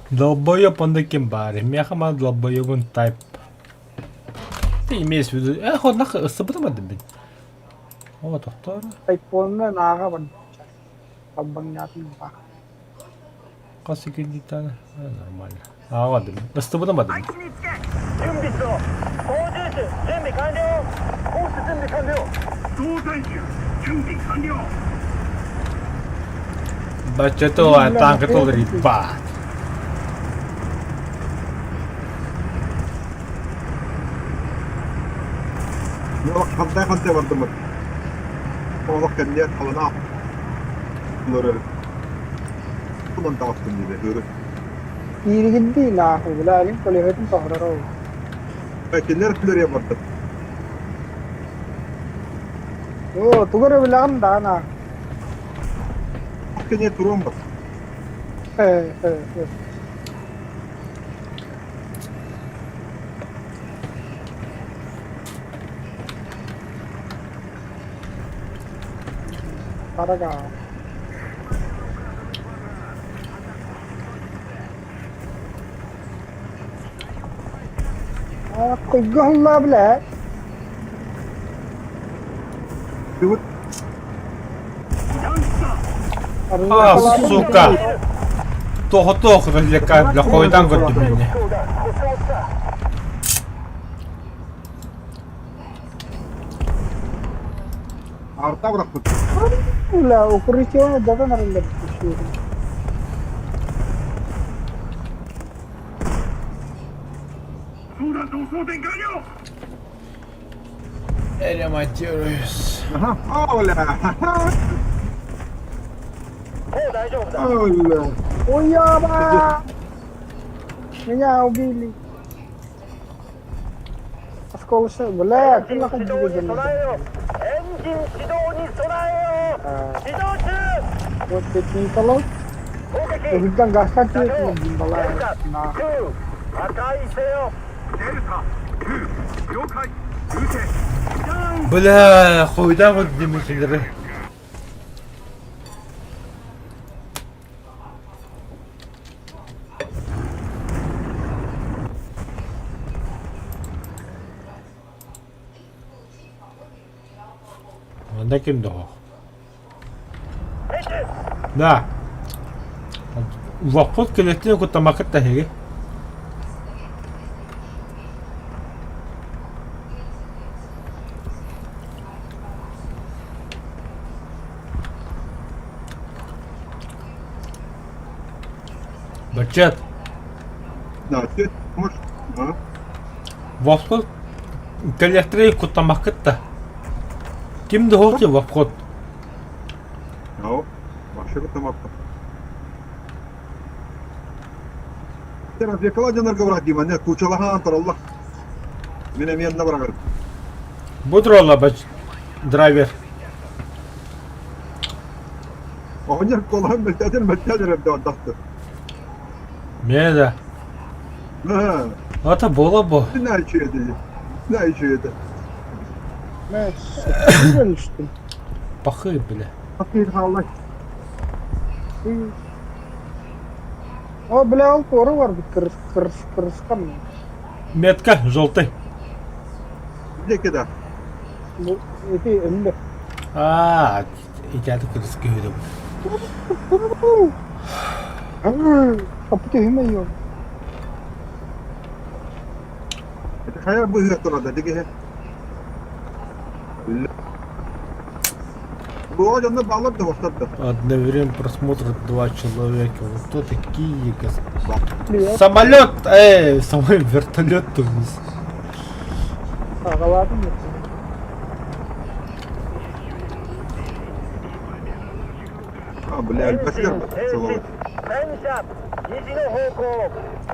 Долбоёб он таким баре. Мехама долбоёбын тайп. Ты имеешь в виду... ход нахуй, сабатам адабин. О, тоқтар. Айфонна нага бан. Аббанятын бак. Қасы кендитаны. Нормально. Ага, адабин. Сабатам адабин. 準備しろ操縦手準備完了コース準備完了搭載手準備完了 Бачатова танка тол рипа. Хантай бардым. Олық кәнлер қалына. Бұлары. Бұдан тағыстым дейді. Иргидди нахуй, блядь, коллегатын тохрарау. Кәнлер күлер я барды. О, тугары билган да на. Кәне турым бар. Карага. Кыйгылла, бля. Ты А, сука! Того развлекает, бля, хуйдан год меня. そうだ故障した арта бıraktın. Бля, укрытие, да, наверное, еще. そうだ同装展開よ Ремонтируюсь. Aha. Ola. もう大丈夫だ Ola. Ой, яба! Меня убили. Осколочно, бля, ты エンジン нахуй 始動に двигатель. 備えよエンジン始動に備えよ А, 始動中 Вот эти Николай. 攻撃 Гуддан гахати, 車両 ну, デ бимбала. ルタ На. 2破壊せよ デルタ2了解撃て Бля, хуйдан год демекелери. Анда kimdi o? 編集 Да. Вахпот келетин кутта макетта хеги. Бачат, Да, ты можешь. А? вахпот келетин кутта макетта. Kimdi o ki vахпот? Ja, varsågod там апка. Teraz bir kalaca narka bırak diyeyim anne. Kuçalaha antar Allah. Benim yanına bırakır. Budrolla baç driver. Oynar kolağın meltedir hem de andattı. Ne de? Ha, Ata bola bu. ne içi yedi? Ne içi yedi? Да, сука, что ли? Bakıyor bile. Bakayım Allah. Ты- О, бля, алкора var bir kırışkan mı? Метка желтый. Ne kadar? Bu eti elinde. Aa, icat kırıskıydı. Kapıda hemen yok. Hayal bu hıyat orada. Digi he. Bu ocağında bağlar da başladı. Одновременно просмотрят 2 человека. Вот кто такие, господи. Biliyor. Самолет, самый вертолет тунис. Ağaladım ya. Ha, бля, альпасер. 停止戦車西の方向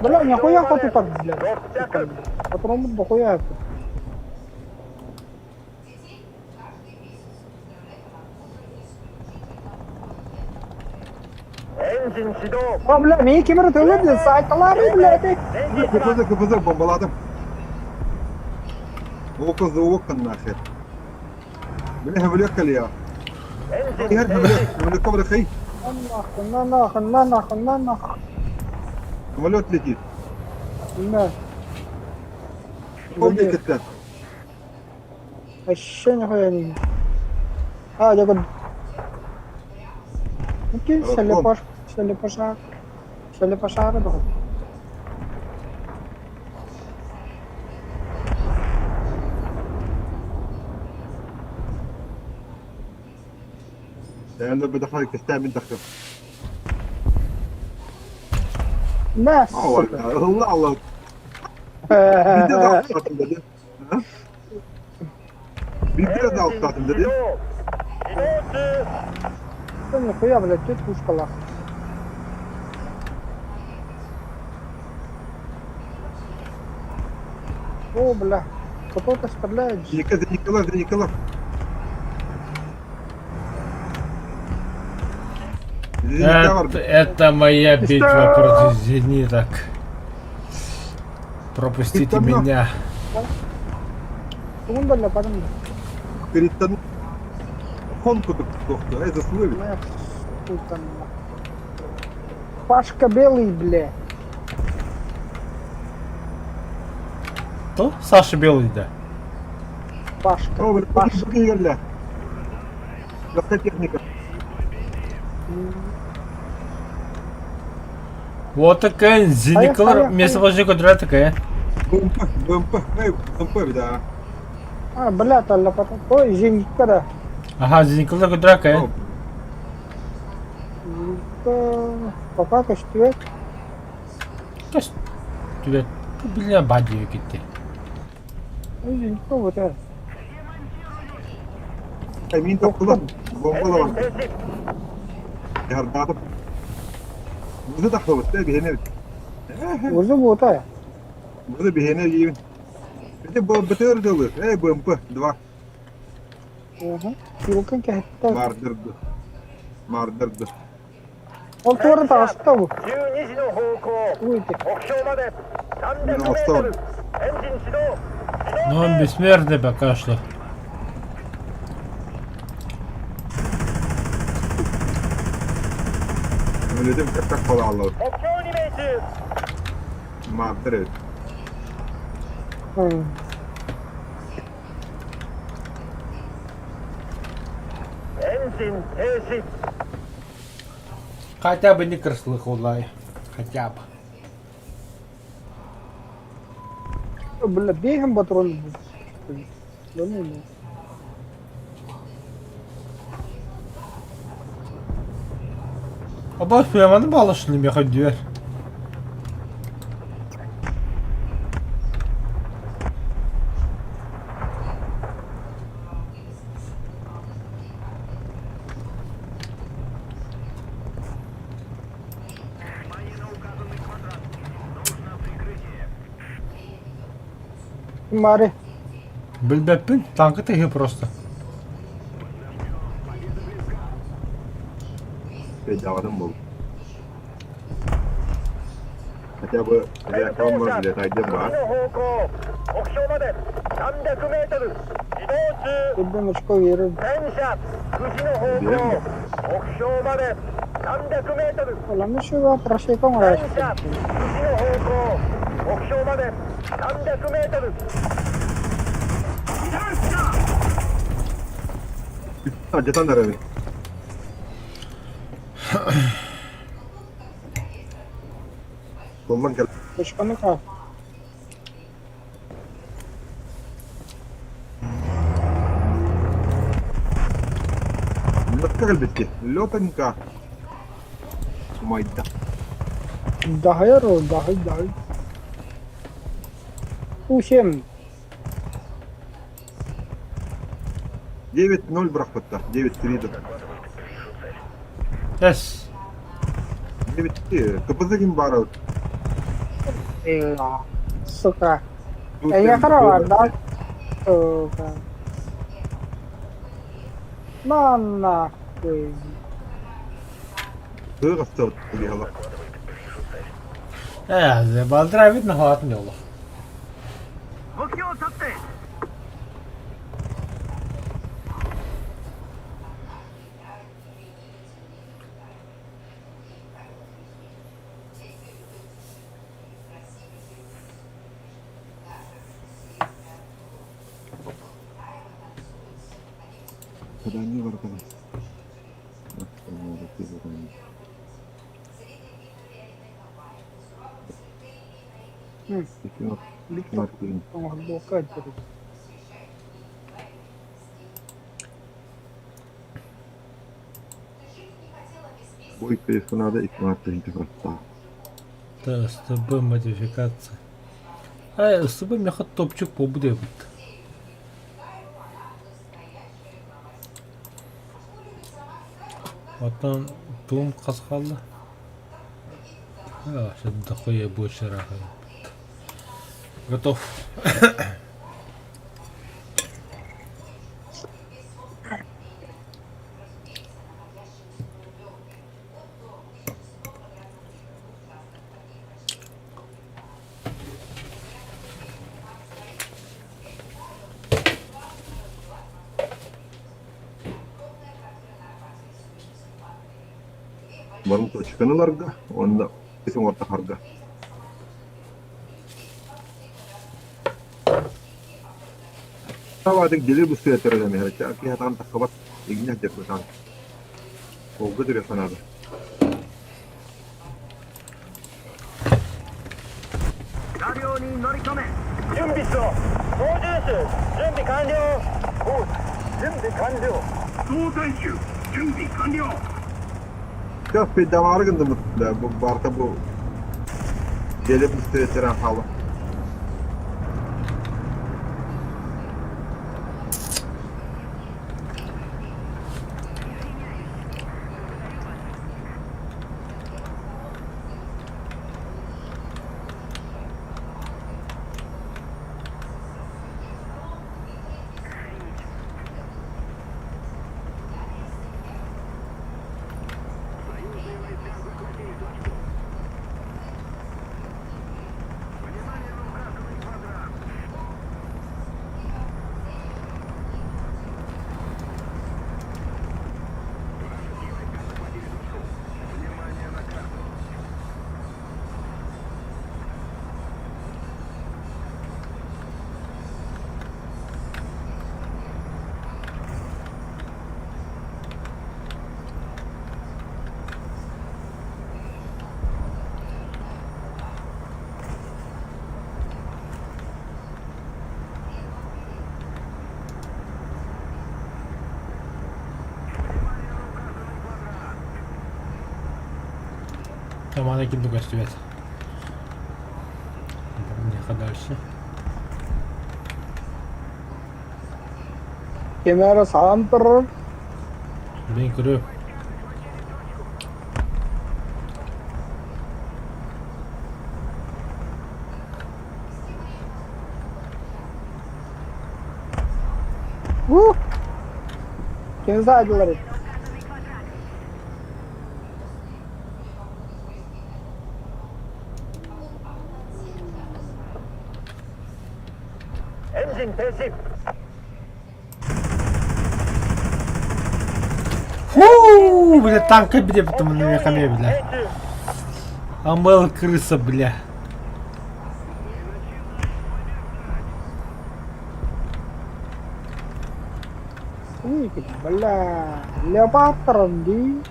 Бля, нихуя хоть так, бля. 600 Патрон дохуя это. エンジン始動 О, бля, меня кемер тövbe saykaları bля. エンジン Kıpızı bombaladım. O kızı o kan nahir. Bile hevlek ya. エンジン Yer 停 hevlek.止 Hevlek kabul khay. Нахуй. Самолет летит. Да. Помни капитан. Вообще нихуя не. А, я говорю. Окей, Шелепаша, да. Yani بدخلك تستعمل دخل. Да, Allah сука. Allah Allah. Bir de daha atlatın dedi. Ha? Bir de daha エンジン atlatın 始 dedi. 動始動中 Что нихуя, блядь, тут пушка. О, бля. Кто-то стреляет. Николай. Зенит'te var. Это моя битва против зениток. Пропустите Ты там меня. Секунда, бля, потом. Критан. Хонку doktor. Это слыли. Бля, сука. Пашка белый, бля. То Саша Белый, да. Пашка. О, Паш. geldi. Lafta техника. Вот такая зеникалар Аяқ, месовожи кудра такая. Бумпа bir daha. А, блядь, алла пата. Ой, Женька, да. Ага, зеникалар кудра такая. Пока каштует. Каш. Тебе бля бади gitti. Ой, Женька, вот это. Emin takılı. Bomba da var. 엔진停止 Yardım. Bunu da takılı. Bir hene. Уже вот это. Burada bir hene yiyin. Bir de bu biter de olur. Bumpa. Два. Ага. Килка кәтті. Mardırdı. Ол туары тағысты бұл. 12時の方向 Өйте. 目標まで300メートルエンジン始動 Ну, он бессмертный пока что. Öyle kırtak falan Allah'ım. 目標に命中 Mardır evet. Hı. 엔진停止 Хотя бы не крыслых улай. Хотя бы. Бля, бегом патрон. Да ну, ну. Ama Süleyman'ın bağlaşını mı yapıyor? Мари. Bilmem tankı tehi просто. Bedavadan bol. Хотя бы реактор может для тайги 次 бар. の方向目標まで300メートル移動中 Тебе очко вірив. 戦車9時の方向目標まで300メートル Ола що я прошиком раз. 戦車9時の方向目標まで300メートル Acıtan da evet. Bomban gel. Очко ка. Лётка elbette. Лётанка. Майда. Дагайр о, дагай. Ушем. 9-0 bırakmadı. 9-3'di. Yes. 9-2. Kapıda kim var? Эла. Сука. Я харава, да? Сука. На нахуй. Hığı stört. Hığı. Ja, Baldravi на хват не олох. 目標達成 Задание var kadar. Глубоко. Бойко если надо, и надо интеграция. Да, с тобой модификация. А, с тобой мяха топчук побуде будет. Потом тум касқалды. А, сейчас дохуя больше раха. Готов. Барым точканаларга, онда bizim orta harga. بعدك جليل بستوى ترى ده مهرج كي هتعمل تخبط يجنيه جت مثلا وقدر يصنع هذا 車両に乗り込め準備しろ操縦手準備完了おう準備完了総選手準備完了 شوف في الدوارق انه بارتبو جليل بستوى ترى حاله Tamam da gitti gösteriyor. Ne kadar şey. Kamera saantır. Ben kırıyor. Kim saydılar?エンジン停止 Бля, танка, бля, потом на мехаме, бля. Амел крыса, бля. Bella, Leopatra di.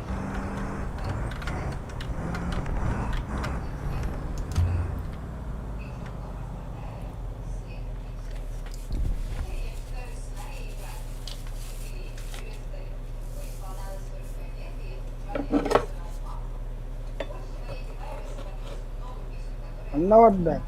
What?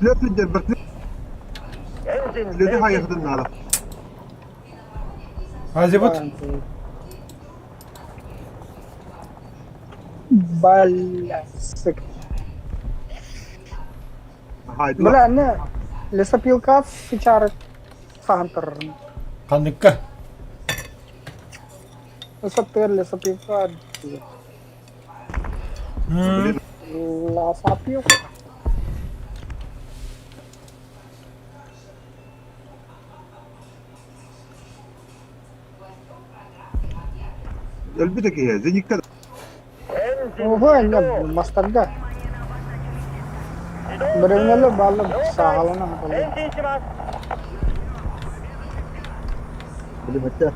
لا تدبرエンジン الذي 停 هاي 止 يخدمنا هذا Azibut. Balasik. هاي Bella, ne? Lesa pilka secara saantır. Kanıkka. Lesa pilka. La sapio. البتك هي زي كذا エンジン Oh, enggak, mas tanda. Berenang lo balap salah na エンジンします اللي متى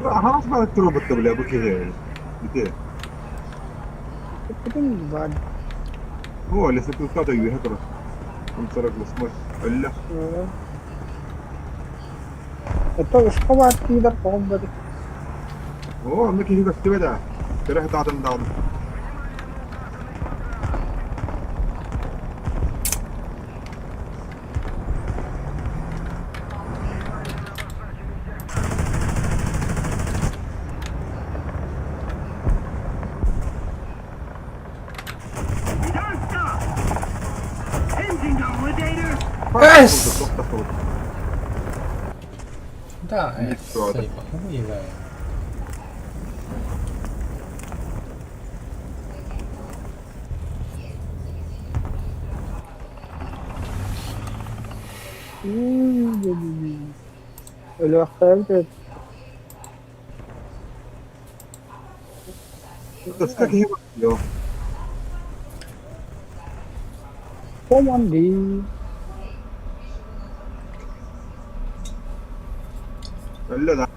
خلاص ما تروح بالطبلة ابوك هي بكده Itu bad. هو اللي سكت قاطع يهكر انصرف مسمار الا Itu उसको बात की इधर कौन बड़ी هو انك هي بس بدا تروح تعطي داون Return stop! Engine validator! Yes! Tohtasi oldu. Да, Ничего. сейва, хуевая. Öyle bakayım. Как его? Йо. Команди. Öyle lan.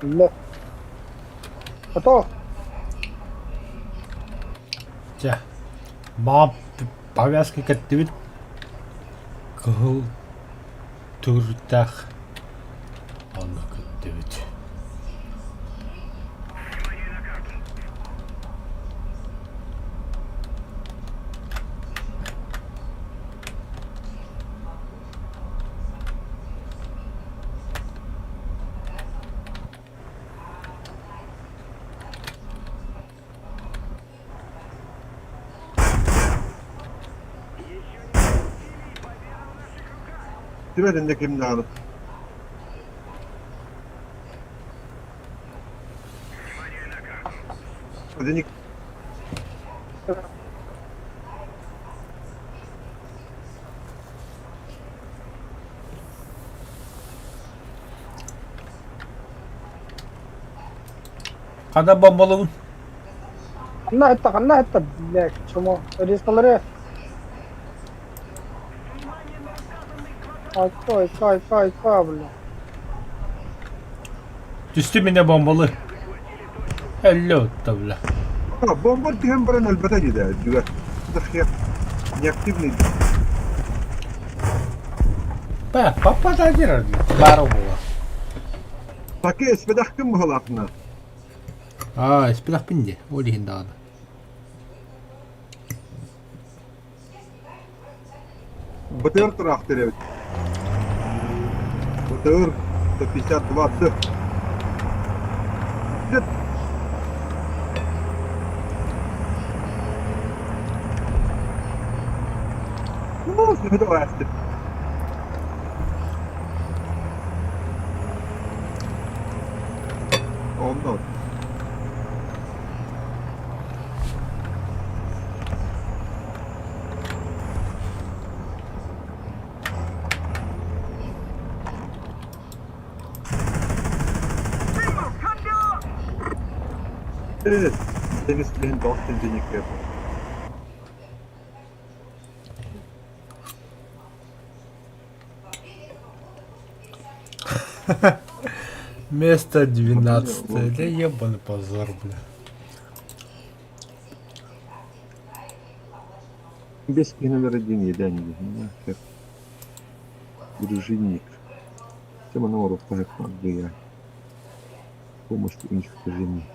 Allah. Ато. За. Моб повязки катывит. Гол туртах. Он катывит. Тебя не криминал. Один Kada bombalığın. Kanna hatta bilek. Çomo. Riskaları. Kay bula. Düştü mü ne bombalı? Hello tabla. бомба тем брен البتاجي ده juga sudah siap неактивный. Bak papa da girer diyor. Baru bu. Pakai sepeda kem halakna. Ispilah pindi. Olihin daha da. БТР тракторе. БТР 152 Нет. Ну, давай. Ondan. Evet. Temizliğin dost denecek yapıyor. Место 12. Да ебаный позор, бля. Без кинорождения, да, не нахер. Дружинник. Тема на урок я. Помощь в уничтожении.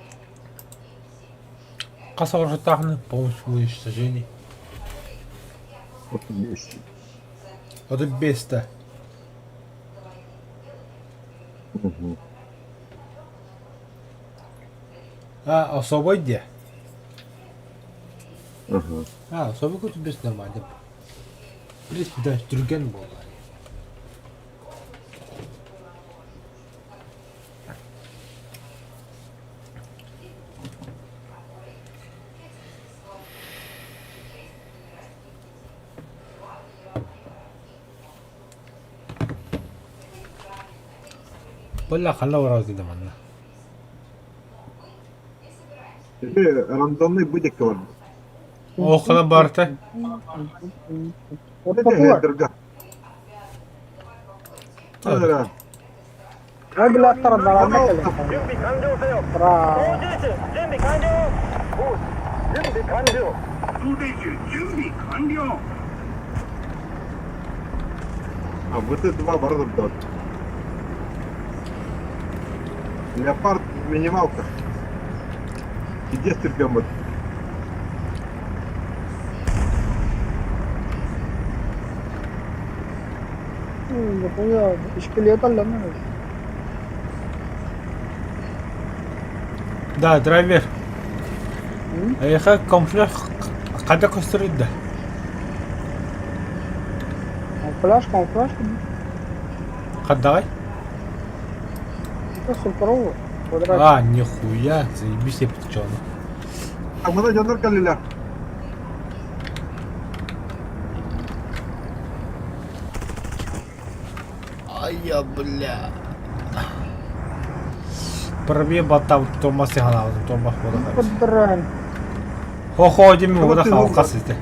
Касал же тахны, помощь в уничтожении. Вот вместе. Вот и беста. Угу. Особо где? Ага. Особо какой-то бест нормально. В принципе, да, Трюген был. Бля, халава разы даманна. Рандомный будик var. Около барта. Ne de Kapı var. hedderga. Evet. Hadi Regüler taraflarında kalın. 準備完了せよ Bravo. 操縦手準備完了準備完了操縦手準備完了 А вот это два борода дат. Леопард в минималках. И детский гамбат. Yapıyor. İşkiliyet alamıyor. Да, драйвер. А я как комфлях Kada gösterildi. Камуфляж. Kada? Это суперово. Квадрат. А, нихуя, заебись я пятачона. А мына жандар каллилар. Ай я, бля. Пробие батав Томас Сиганал, Томас Водахай. Квадрат. Хо-хо, Дими Вот ты Водахай, лук. касыйте.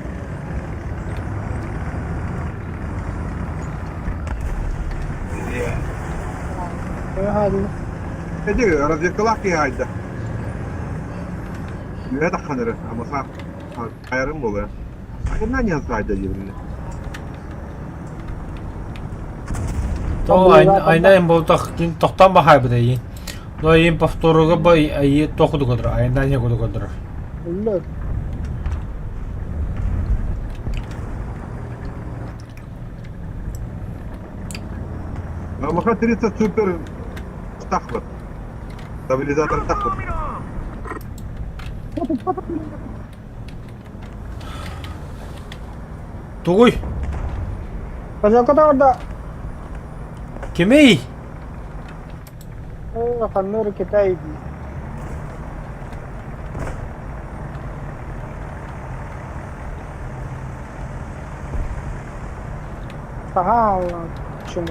هذه Эди разведкалар ки айда. Юэда ханыры, амаса айрым болы. Айна не сайда жибиле. То айнайын болтақ тоқтан бахай бұда ең. Но ең повторуға ба айы тоқуды көдір, айна не көді көдір. لا Амаса 30 супер стахлар. Стабилизатор стахлар. Тугуй, فجأة orada кемей? خنور كتايبي Aha şunu.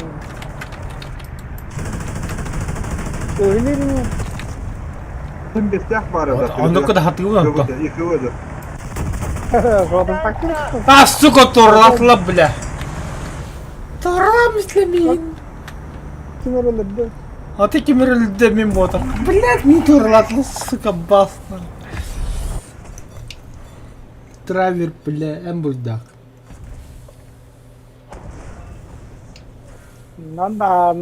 Öyle mi? Тим бестях бары. Ондоко да хатыгын онто. Ихуэда. Родом таких. А, сука, турлатла, бля. Турла мислемин. Kim öyle? А ты кемерілді мен ботыр. Блядь, мен турлатлы, сука, басна. Травер, бля, әмбулдақ. Надо.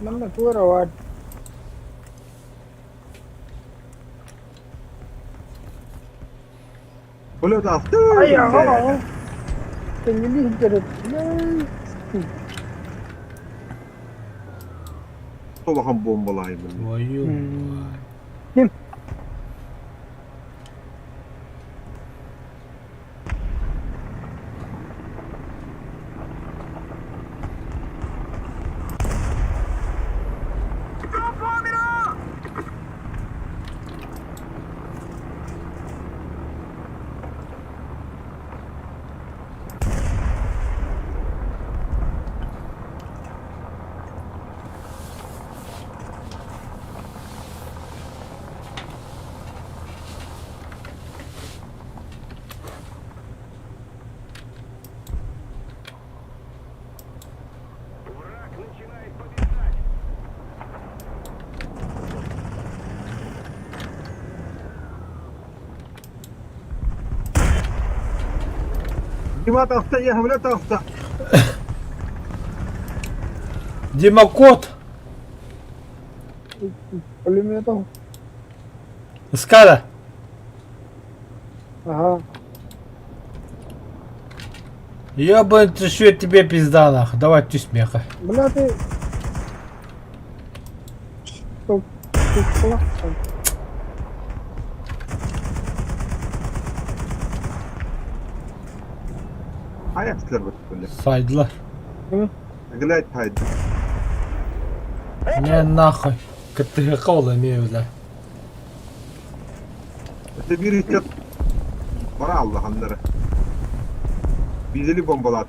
Надо воровать. Более да. Ай, ага. Ты не видишь, Толахан бомбалай bunu. Вою. Kim? Дима таста, я говорю таста. Дима, кот. Пулеметом. Скада. Ага. Ёбан, ты что тебе пизда нахуй. Давай ты смеха. Бля, ты... Что? Ты плохо. Ayakslar bak böyle. Saydılar. Glide haydi. Не нахуй. КТГ колы не бля. İşte bir ihtiyaç. Para Allah'ınları. Bizeli bombalar.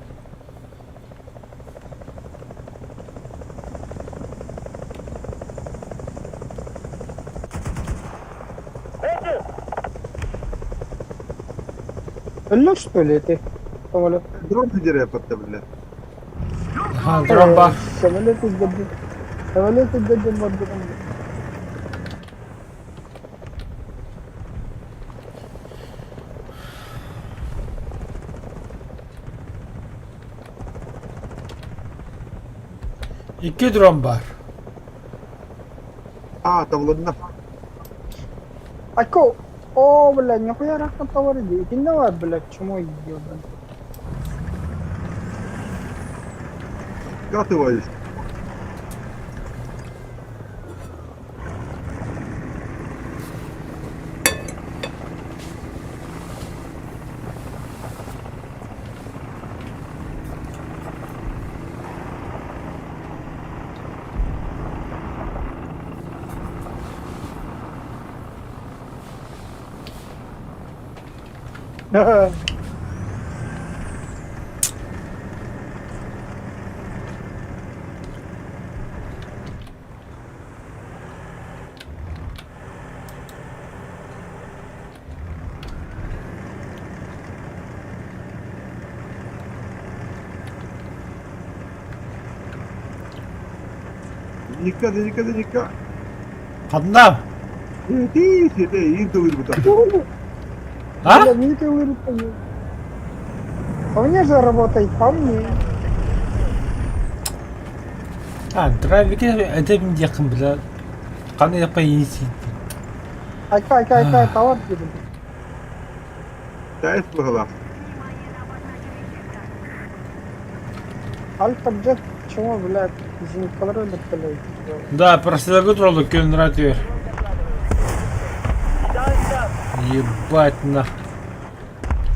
Ölü что ли ты? Самолет. Drone hücre yapattı bile. Ha, дроба. Самолет изгоден. Самолет изгоден в отдыхе. İki drone var. Aa tavlanına. Ако, о, блядь, нихуя рахмат товарды. Иди давай, блядь, чему ебан. Катываюсь. Ника. 간다. Инту вырубута. А? Блядь, не ты вырубай. По мне же работай, по мне. А, драйвике эдем якын бля. Каны япа иниси. Айка, товар gibi. Тайс была. Аль-Таджет, чему, блядь, извини, колоры блядь. Да, просто загутролу көн радио. 被弾した。 Ебать на.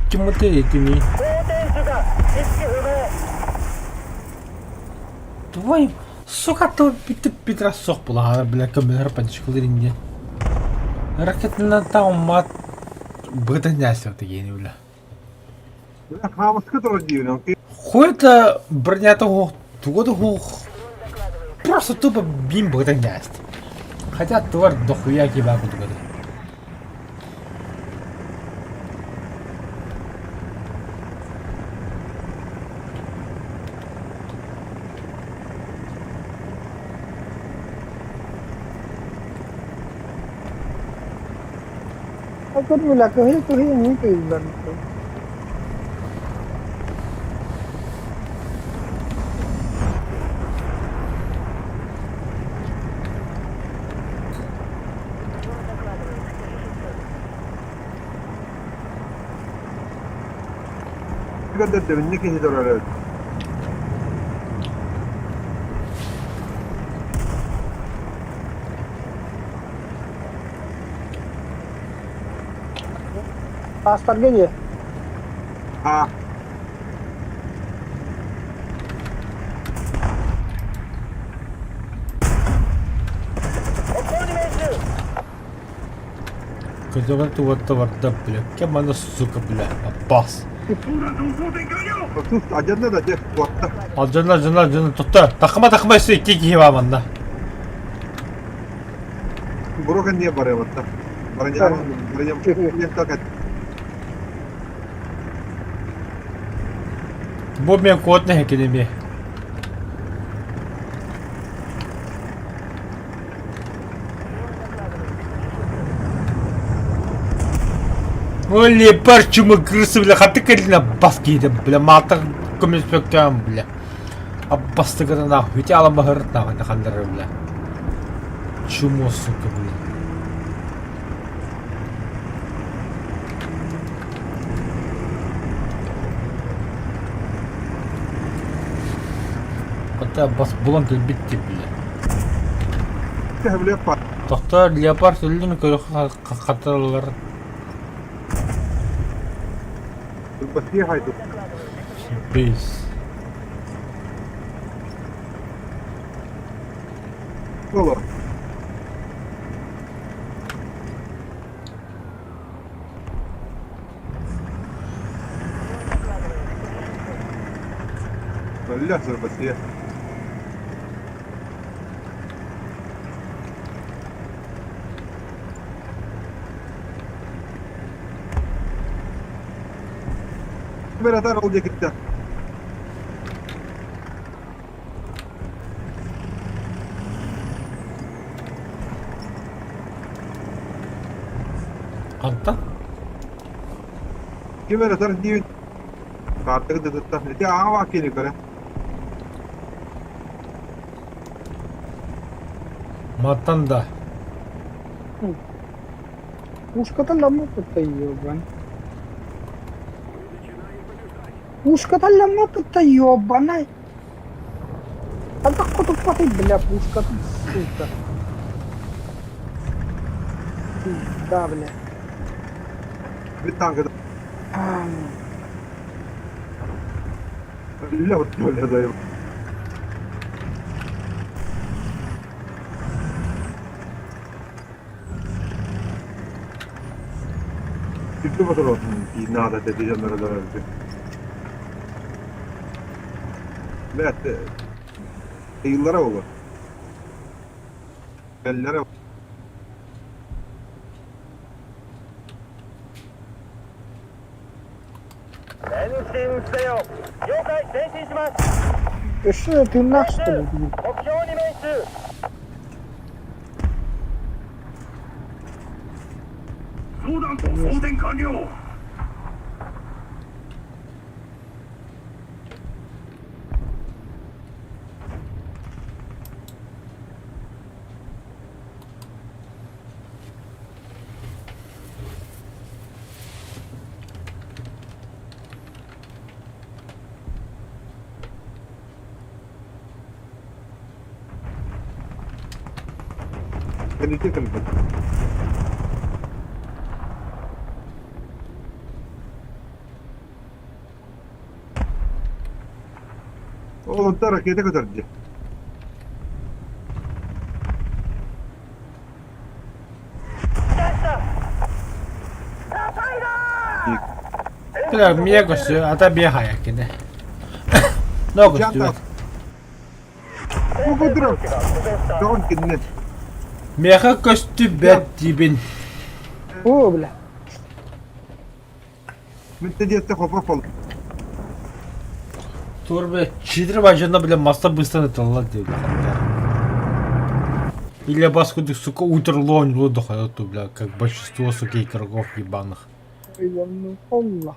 Кему ты этими? 運転手が意識不明。 Твой, сука, то Петросох была, бля, камера подчикал ринге. Ракетна там мат. Бытаняся такие, не бля. Хамас который дивный, окей. Хуй-то броня того, просто тупо бим бытанясть. Хотя тварь дохуя кибаку тут. Aku bilang tuh ini tuh bilang. قدرت منك هدر على Pastor gini. ها Козёга ты вот товарда, бля. Кем она, сука, бля, Аббас. شفت عجلنا ده جه وقتها Алжана, тутта. Тахма сүй кики ваманда. بروح اني برا وقتها برا برا Бо мен код не хекенеме. Оли парчума крысы, бля, хатыкалина баски, бля, матар комментпектам, бля. Аббастыгана нахуй, ведь ала махарат нахуй, нахандары, бля. Чумо, сука, бля. Hatta bas bulan kıl bitti bile. تهب لي قطع Doktor leopard öldü mü körü katarlar. بس هي هاي Biz. والله للأسف بس هي كاميرا ترى وديك انت Anta? كاميرا ترى دي اعتقد تتفق دي عواكيني كده Matanda. Пушка-то ломота-то ёбан. Пушка-то ломота-то ёбаная. А так вот тупой, бля, пушка, сука. Да, бля. Bir tankı da öyle öyle dayım. Gitti motor olsun. Nada dedi canlara da öldü. Evet. Yıllara olur. Ellere olur. 前進せよ。了解、前進します。 Еще тырнак, что ли? 目標に命中。相談と送電完了。 Beni çekin. Oğlum da rakete götürdü. 그냥 미에 것이 아다 미에 하얗겠네. 너 것이 Çanta. Bu kadar. Tamam kendine. 미에가 것이 배집인. О, бля. Mütteciyette kopar falan. Турбе чидры бажанда бля масса быстро натала диyor. Или баскуды, сука, утерлонь выдохает, бля, как большинство, сука, игроков ебаных. Ебаный Allah.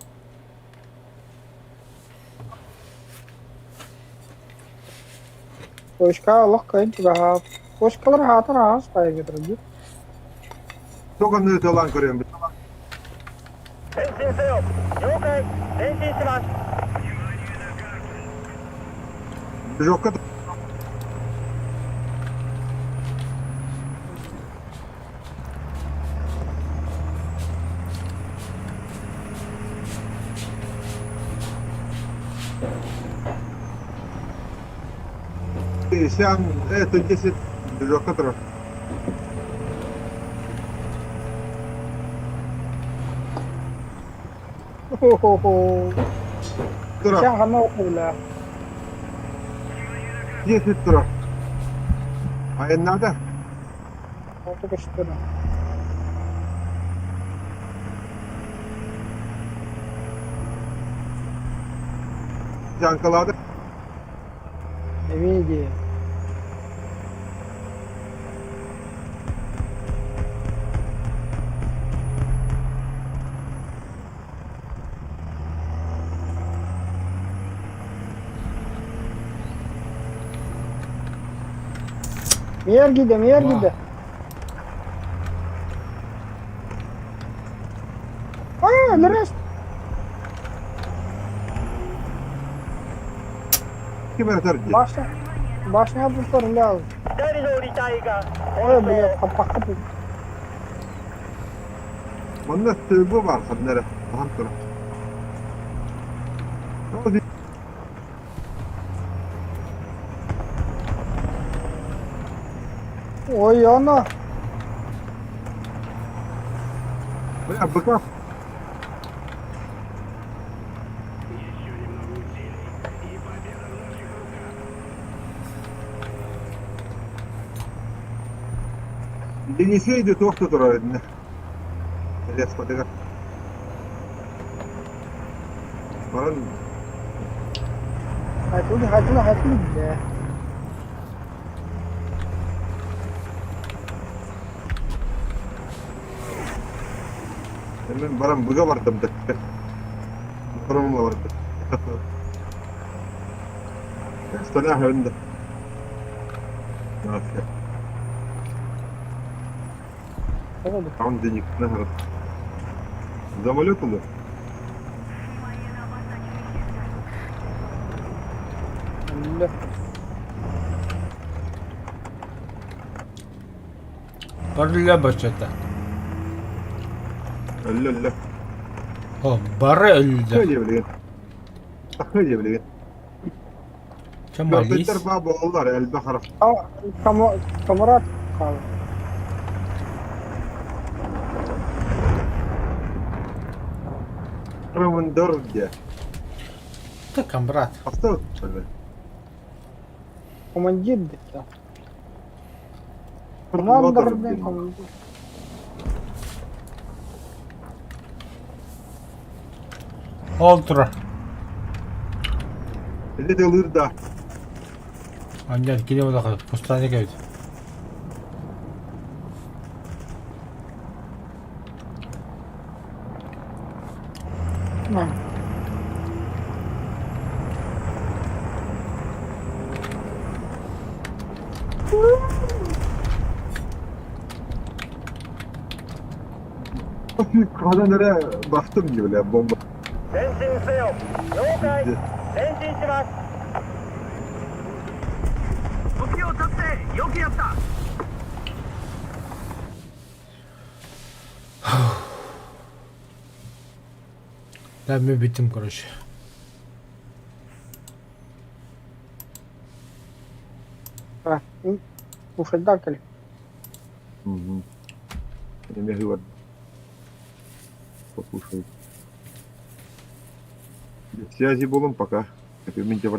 Koşka Allah kayıp rahat. Koşkalar rahat rahat sayı getirildi. Çok anlıyorum olan görüyorum. 前進せよ。了解、前進します。 Yok kadar. Sen öncesi yok kadar. Ho. Dur. Sen kanı oku bля. Yesit dur. Ayın nerede? Oku kaçtı. Yankaladı. Ne bileyim. Yer gide. Aa, neresi? Kim erterci? Başına yapmışlar lazım. 左の離体が Oraya bile kapaklı. Bunda tübü var sanırım. Tamam dur. Ne oldu? Oy ana. Bırak bırak. Deniziydi tohtu durardı. Elias patega. Baran Hadi bile. hemen baran bıga vardım da. Baranımla vardı. Estana önde. Nasıl? Oldu. Там денег на город. Самолет или? Öyle. Barıyla başladı. لا O barı öldü. خلي بلين خلي بلين Kemalis. بيتر بابا والله يا البحر Ama kamerat kaldı. من درجة Takım brat. أصلا Командир dedi. Командир ben командир. Ultra. اللي تغير ده Ancak gidiyor da kadar. Postane geldi. Ha. هذا أنا بختم ولا بومب 前進せよ了解前進します時を立ってよくやった Ben bir bittim kardeş. Ha. وفي الداخل. يعني هو послушай связи будем пока это меня